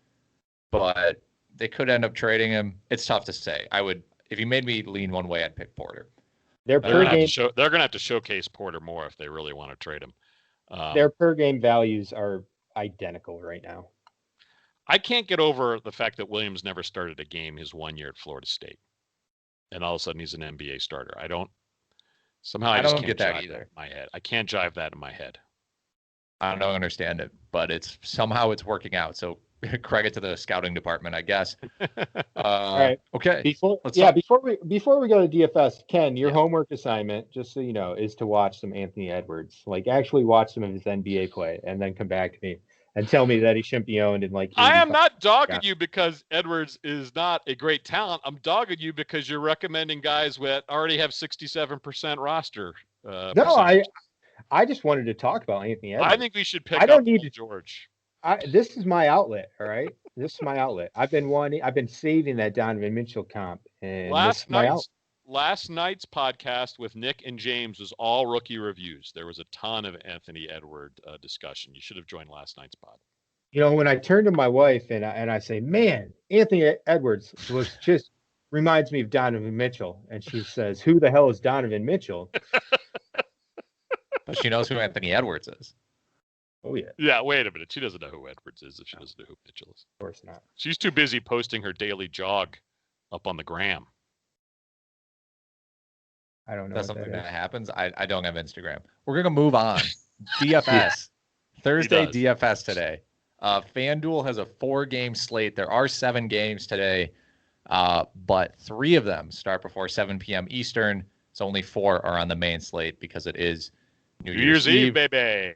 but they could end up trading him. It's tough to say. If you made me lean one way, I'd pick Porter. They're going to have to showcase Porter more if they really want to trade him. Their per game values are identical right now. I can't get over the fact that Williams never started a game his 1 year at Florida State. And all of a sudden he's an NBA starter. I don't can't get that either. In my head. I can't jive that in my head. I don't understand it, but it's working out. So credit to the scouting department, I guess. All right. Okay. Before we go to DFS, Ken, your homework assignment, just so you know, is to watch some Anthony Edwards. Like actually watch some of his NBA play, and then come back to me and tell me that he shouldn't be owned in like. I am not dogging you because Edwards is not a great talent. I'm dogging you because you're recommending guys that already have 67% roster. No, I just wanted to talk about Anthony Edwards. I think we should pick up George. This is my outlet, all right? This is my outlet. I've been saving that Donovan Mitchell comp. And last night's podcast with Nick and James was all rookie reviews. There was a ton of Anthony Edwards discussion. You should have joined last night's pod. You know, when I turn to my wife and I say, "Man, Anthony Edwards reminds me of Donovan Mitchell," and she says, "Who the hell is Donovan Mitchell?" But she knows who Anthony Edwards is. Oh, yeah. Yeah, wait a minute. She doesn't know who Edwards is if she doesn't know who Mitchell is. Of course not. She's too busy posting her daily jog up on the gram. I don't know. That's something that happens. I don't have Instagram. We're going to move on. DFS. Thursday DFS today. FanDuel has a 4-game slate. There are 7 games today, but 3 of them start before 7 p.m. Eastern. So only 4 are on the main slate because it is New Year's Eve, baby.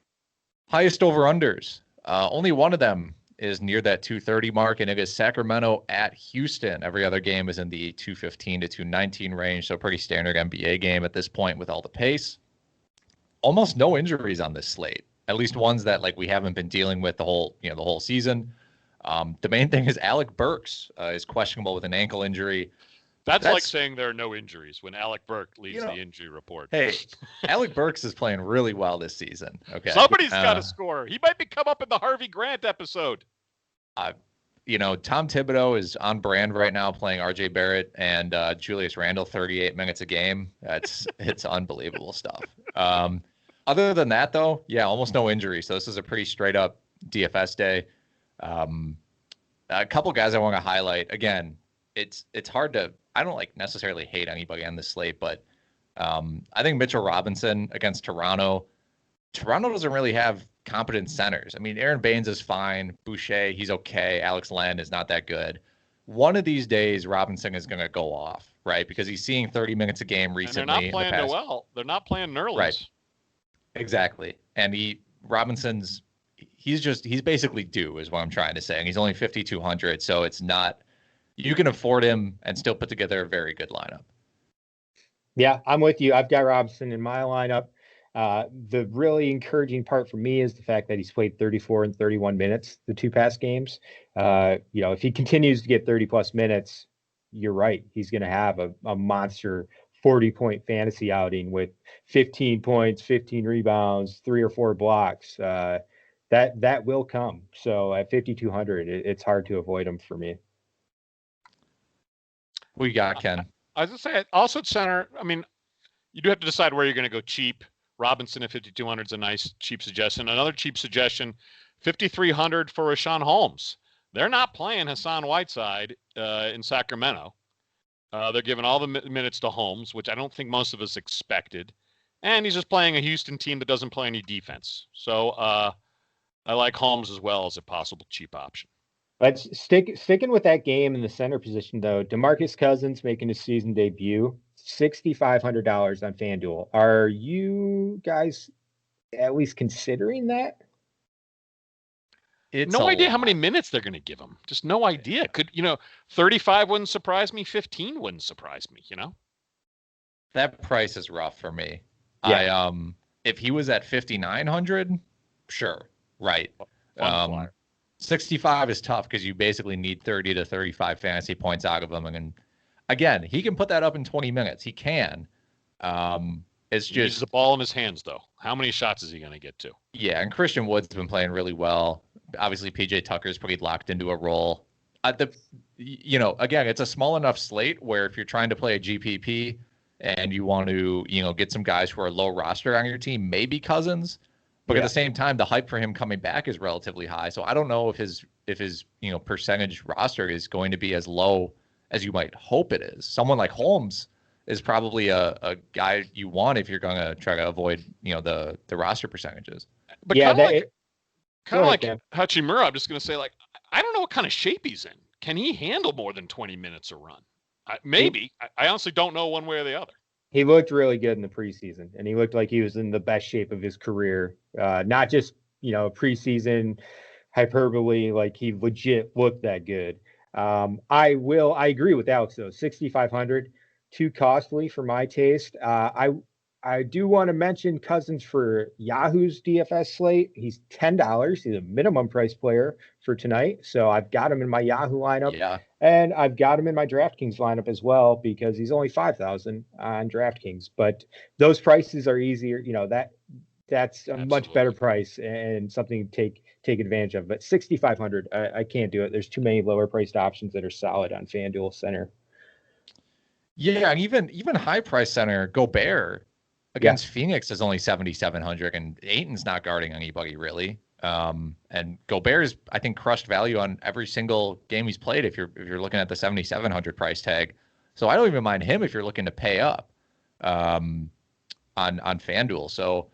Highest over-unders. Only one of them is near that 230 mark, and it is Sacramento at Houston. Every other game is in the 215 to 219 range, so pretty standard NBA game at this point with all the pace. Almost no injuries on this slate, at least ones that like we haven't been dealing with the whole season. The main thing is Alec Burks is questionable with an ankle injury. That's like saying there are no injuries when Alec Burks leads the injury report. Hey, Alec Burks is playing really well this season. Okay, somebody's got to score. He might come up in the Harvey Grant episode. Tom Thibodeau is on brand right now, playing R.J. Barrett and Julius Randle 38 minutes a game. It's unbelievable stuff. Other than that, though, almost no injury. So this is a pretty straight up DFS day. A couple guys I want to highlight. Again, it's hard to. I don't necessarily hate anybody on this slate, but I think Mitchell Robinson against Toronto. Toronto doesn't really have competent centers. I mean, Aaron Baines is fine. Boucher, he's okay. Alex Len is not that good. One of these days, Robinson is going to go off, right? Because he's seeing 30 minutes a game recently. And they're not playing well. They're not playing Nerlens. Right. Exactly. And Robinson's basically due is what I'm trying to say. And he's only 5,200, so it's not. You can afford him and still put together a very good lineup. Yeah, I'm with you. I've got Robinson in my lineup. The really encouraging part for me is the fact that he's played 34 and 31 minutes, the 2 past games. If he continues to get 30 plus minutes, you're right. He's going to have a monster 40-point fantasy outing with 15 points, 15 rebounds, 3 or 4 blocks. That will come. So at 5,200, it's hard to avoid him for me. We got Ken. I was going to say, also at center, I mean, you do have to decide where you're going to go cheap. Robinson at 5,200 is a nice cheap suggestion. Another cheap suggestion, 5,300 for Rashaan Holmes. They're not playing Hassan Whiteside in Sacramento. They're giving all the minutes to Holmes, which I don't think most of us expected. And he's just playing a Houston team that doesn't play any defense. So I like Holmes as well as a possible cheap option. But sticking with that game in the center position, though, DeMarcus Cousins making his season debut, $6,500 on FanDuel. Are you guys at least considering that? It's no idea how many minutes they're going to give him. Just no idea. 35 wouldn't surprise me. 15 wouldn't surprise me, That price is rough for me. Yeah. If he was at 5,900, sure. Right. 65 is tough because you basically need 30 to 35 fantasy points out of him. And again, he can put that up in 20 minutes. He can. It's just he needs the ball in his hands, though. How many shots is he going to get to? Yeah, and Christian Wood's been playing really well. Obviously, PJ Tucker's pretty locked into a role. Again, it's a small enough slate where if you're trying to play a GPP and you want to, get some guys who are low roster on your team, maybe Cousins. But at the same time, the hype for him coming back is relatively high. So I don't know if his percentage roster is going to be as low as you might hope it is. Someone like Holmes is probably a guy you want if you're going to try to avoid the roster percentages. But kind of like Hachimura, I'm just going to say, I don't know what kind of shape he's in. Can he handle more than 20 minutes a run? Maybe. I honestly don't know one way or the other. He looked really good in the preseason, and he looked like he was in the best shape of his career. Not just, preseason hyperbole, like he legit looked that good. I agree with Alex though. 6,500, too costly for my taste. I do want to mention Cousins for Yahoo's DFS slate. He's $10. He's a minimum price player for tonight. So I've got him in my Yahoo lineup. Yeah. And I've got him in my DraftKings lineup as well because he's only 5,000 on DraftKings. But those prices are easier. That's a much better price and something to take advantage of. But 6,500, I can't do it. There's too many lower priced options that are solid on FanDuel center. Yeah, and even high price center Gobert against Phoenix is only 7,700, and Ayton's not guarding anybody really. And Gobert's, I think, crushed value on every single game he's played. If you're looking at the 7,700 price tag, so I don't even mind him if you're looking to pay up, on FanDuel. So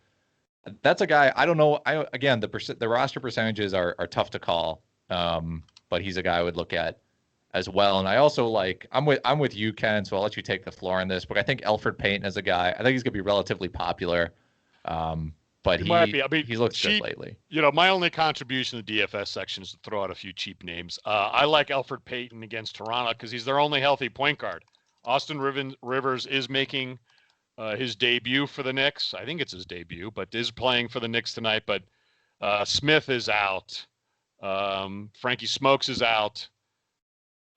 that's a guy. I don't know. Again, the roster percentages are tough to call, but he's a guy I would look at as well. And I also I'm with you, Ken, so I'll let you take the floor on this, but I think Elfrid Payton is a guy. I think he's gonna be relatively popular. But he might be. I mean, he's looked cheap, good lately. My only contribution to the DFS section is to throw out a few cheap names. I like Elfrid Payton against Toronto because he's their only healthy point guard. Austin Rivers is making his debut for the Knicks. I think it's his debut, but is playing for the Knicks tonight. But Smith is out. Frankie Smokes is out.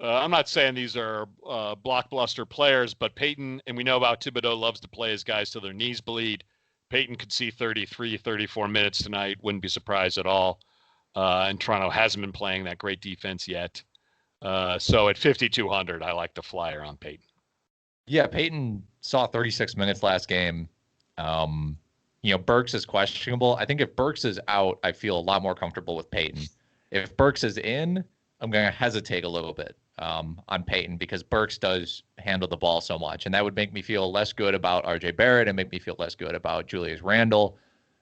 I'm not saying these are blockbuster players, but Payton, and we know about Thibodeau, loves to play his guys till their knees bleed. Payton could see 33, 34 minutes tonight. Wouldn't be surprised at all. And Toronto hasn't been playing that great defense yet. So at 5,200, I like the flyer on Payton. Yeah, Payton saw 36 minutes last game. Burks is questionable. I think if Burks is out, I feel a lot more comfortable with Payton. If Burks is in, I'm going to hesitate a little bit on Payton because Burks does handle the ball so much, and that would make me feel less good about RJ Barrett and make me feel less good about Julius Randle.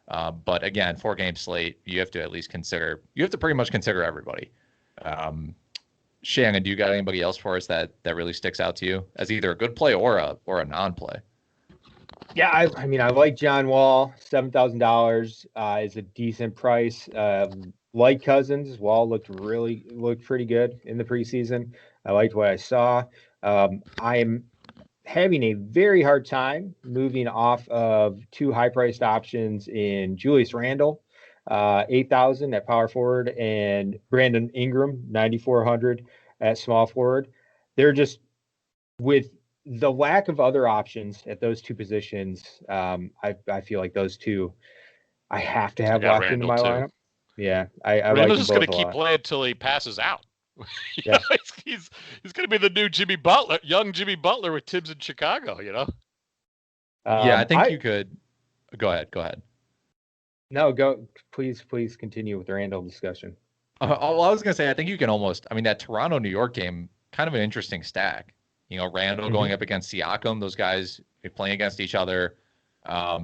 But again, 4-game slate, you have to at least pretty much consider everybody. Shannon, do you got anybody else for us that really sticks out to you as either a good play or a non-play? Yeah, I mean, I like John Wall. $7,000 is a decent price. Like Cousins, Wall looked pretty good in the preseason. I liked what I saw. I am having a very hard time moving off of two high-priced options in Julius Randle, 8,000 at power forward, and Brandon Ingram, 9,400 at small forward. They're just, with the lack of other options at those two positions, I feel like those two I have to have locked into my lineup. Yeah, I Randall's like just going to keep playing until he passes out. Yeah. He's going to be the new Jimmy Butler, young Jimmy Butler with Tibbs in Chicago. Yeah, I think you could. Go ahead. No, go. Please continue with the Randall discussion. Well, I was going to say, I think you can almost. I mean, that Toronto-New York game, kind of an interesting stack. Randall going up against Siakam. Those guys playing against each other.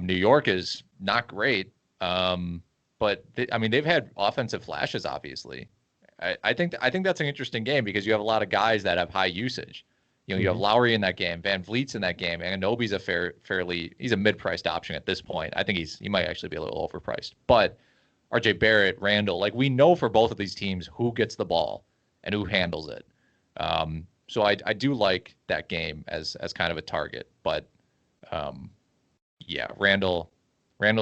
New York is not great. But they've had offensive flashes, obviously. I think that's an interesting game because you have a lot of guys that have high usage. You have Lowry in that game, Van Vliet's in that game, and Anunoby's he's a mid-priced option at this point. I think he might actually be a little overpriced. But RJ Barrett, Randall, we know for both of these teams who gets the ball and who handles it. So I do like that game as kind of a target. But Randall's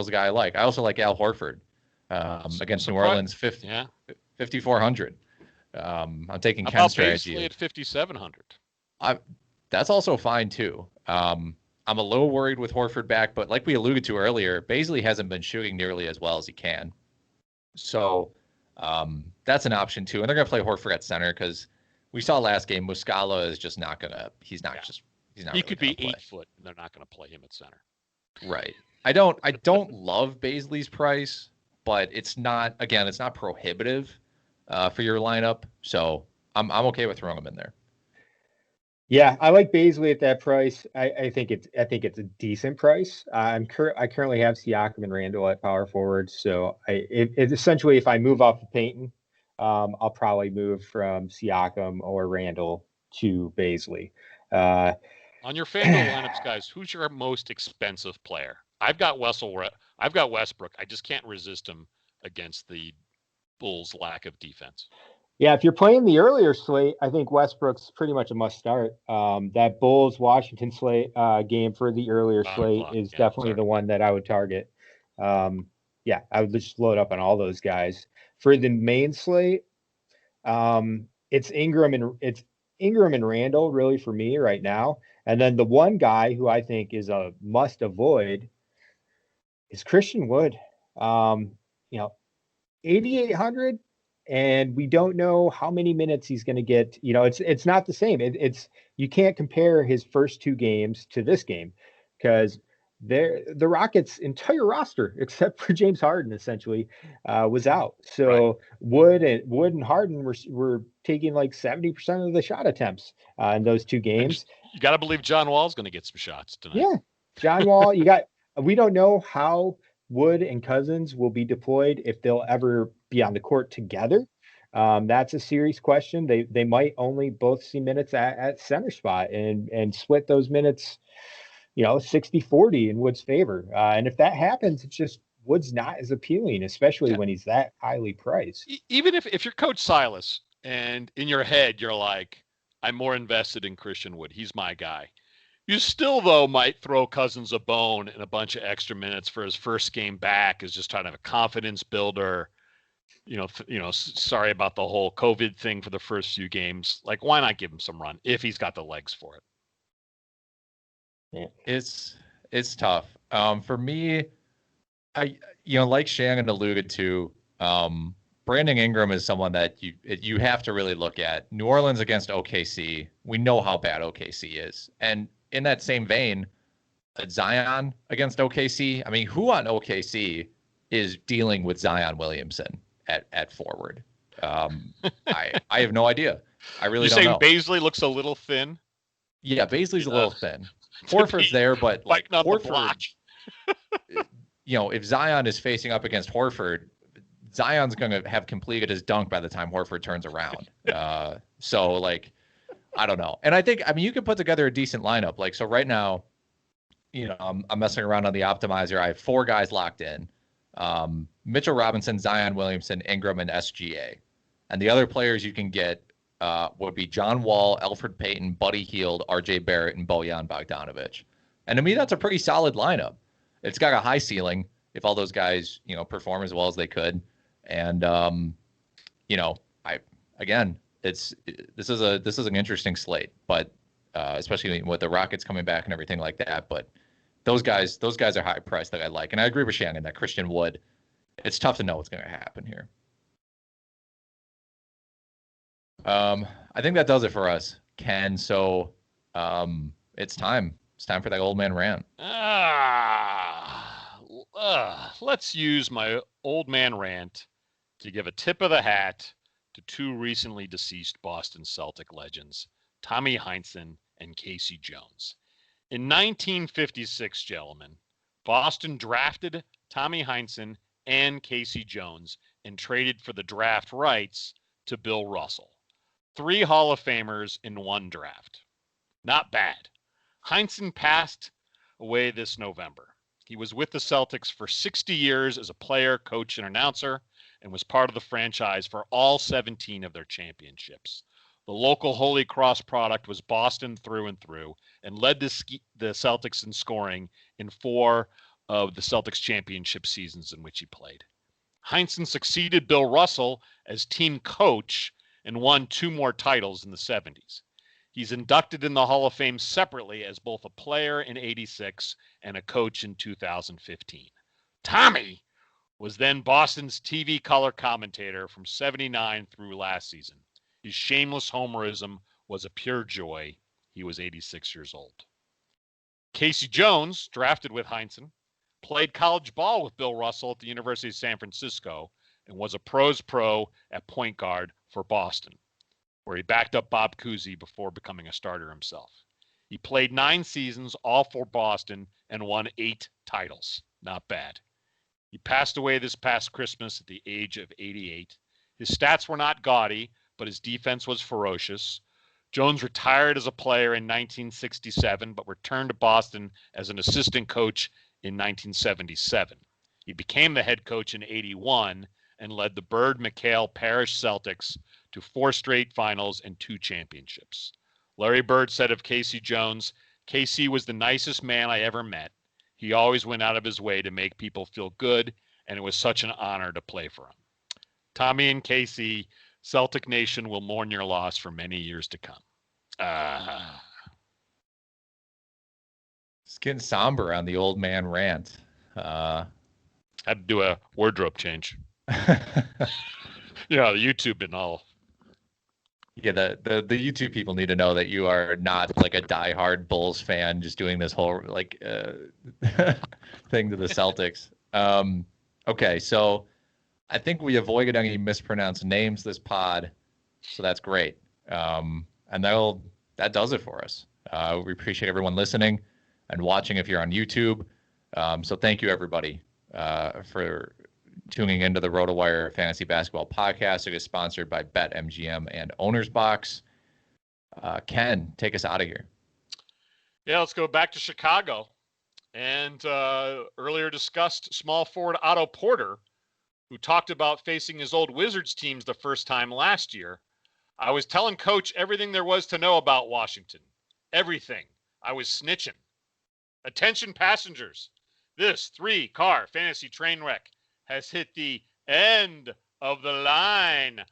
a guy I like. I also like Al Horford. Against New Orleans, 5,400. I'm taking Ken's strategy at 5,700. That's also fine too. I'm a little worried with Horford back, but like we alluded to earlier, Bazley hasn't been shooting nearly as well as he can. So that's an option too. And they're gonna play Horford at center because we saw last game Muscala is just not gonna. He's not. He really could be 8 foot, and they're not gonna play him at center. Right. I don't love Bazley's price. But it's not prohibitive for your lineup, so I'm okay with throwing him in there. Yeah, I like Bazley at that price. I think it's a decent price. I currently have Siakam and Randall at power forward, so essentially if I move off of Payton, I'll probably move from Siakam or Randall to Baisley. On your FanDuel lineups, guys, who's your most expensive player? I've got Westbrook. I just can't resist him against the Bulls' lack of defense. Yeah, if you're playing the earlier slate, I think Westbrook's pretty much a must start. That Bulls Washington slate game for the earlier slate is definitely the one that I would target. Yeah, I would just load up on all those guys. For the main slate, it's Ingram and Randall really for me right now. And then the one guy who I think is a must avoid is Christian Wood. 8,800, and we don't know how many minutes he's going to get. It's not the same. It's you can't compare his first two games to this game because the Rockets' entire roster, except for James Harden, essentially was out. So right. Wood and Harden were taking like 70% of the shot attempts in those two games. You got to believe John Wall's going to get some shots tonight. Yeah, John Wall. We don't know how Wood and Cousins will be deployed, if they'll ever be on the court together. That's a serious question. They might only both see minutes at center spot and split those minutes, 60-40 in Wood's favor. And if that happens, it's just Wood's not as appealing, especially when he's that highly priced. Even if you're Coach Silas and in your head you're like, I'm more invested in Christian Wood, he's my guy. You still, though, might throw Cousins a bone in a bunch of extra minutes for his first game back as just kind of a confidence builder. Sorry about the whole COVID thing for the first few games. Like, why not give him some run if he's got the legs for it? Yeah. It's tough. For me, like Shannon alluded to, Brandon Ingram is someone that you have to really look at. New Orleans against OKC, we know how bad OKC is, and in that same vein, Zion against OKC. I mean, who on OKC is dealing with Zion Williamson at forward? I have no idea. I really don't know. You're saying Baisley looks a little thin? Yeah, Baisley's a little thin. Horford's there, but like Horford, if Zion is facing up against Horford, Zion's going to have completed his dunk by the time Horford turns around. So like, I don't know. And I mean, you can put together a decent lineup. Like, so right now, I'm messing around on the optimizer. I have 4 guys locked in. Mitchell Robinson, Zion Williamson, Ingram, and SGA. And the other players you can get would be John Wall, Elfrid Payton, Buddy Hield, RJ Barrett, and Bojan Bogdanovic. And to me, that's a pretty solid lineup. It's got a high ceiling if all those guys, perform as well as they could. And, this is an interesting slate, but especially with the Rockets coming back and everything like that. But those guys are high priced that I like. And I agree with Shannon that Christian Wood, it's tough to know what's going to happen here. I think that does it for us, Ken. So it's time. It's time for that old man rant. Let's use my old man rant to give a tip of the hat to 2 recently deceased Boston Celtic legends, Tommy Heinsohn and Teice Jones. In 1956, gentlemen, Boston drafted Tommy Heinsohn and Teice Jones and traded for the draft rights to Bill Russell. 3 Hall of Famers in 1 draft. Not bad. Heinsohn passed away this November. He was with the Celtics for 60 years as a player, coach, and announcer, and was part of the franchise for all 17 of their championships. The local Holy Cross product was Boston through and through, and led the Celtics in scoring in 4 of the Celtics championship seasons in which he played. Heinsohn succeeded Bill Russell as team coach and won 2 more titles in the 70s. He's inducted in the Hall of Fame separately as both a player in '86 and a coach in 2015. Tommy was then Boston's TV color commentator from '79 through last season. His shameless homerism was a pure joy. He was 86 years old. Teice Jones, drafted with Heinsohn, played college ball with Bill Russell at the University of San Francisco and was a pros pro at point guard for Boston, where he backed up Bob Cousy before becoming a starter himself. He played 9 seasons, all for Boston, and won 8 titles. Not bad. He passed away this past Christmas at the age of 88. His stats were not gaudy, but his defense was ferocious. Jones retired as a player in 1967, but returned to Boston as an assistant coach in 1977. He became the head coach in 81 and led the Bird McHale Parish Celtics to 4 straight finals and 2 championships. Larry Bird said of Casey Jones, "KC was the nicest man I ever met. He always went out of his way to make people feel good, and it was such an honor to play for him." Tommy and Casey, Celtic Nation will mourn your loss for many years to come. It's getting somber on the old man rant. Had to do a wardrobe change. The YouTube and all. Yeah, the YouTube people need to know that you are not like a diehard Bulls fan, just doing this whole thing to the Celtics. Okay, so I think we avoided any mispronounced names this pod, so that's great. And that does it for us. We appreciate everyone listening and watching if you're on YouTube. So thank you, everybody, for tuning into the RotoWire Fantasy Basketball Podcast. It is sponsored by BetMGM and Owner's Box. Ken, take us out of here. Yeah, let's go back to Chicago. And earlier discussed small forward Otto Porter, who talked about facing his old Wizards teams the first time last year. I was telling Coach everything there was to know about Washington. Everything. I was snitching. Attention passengers. This 3-car fantasy train wreck has hit the end of the line.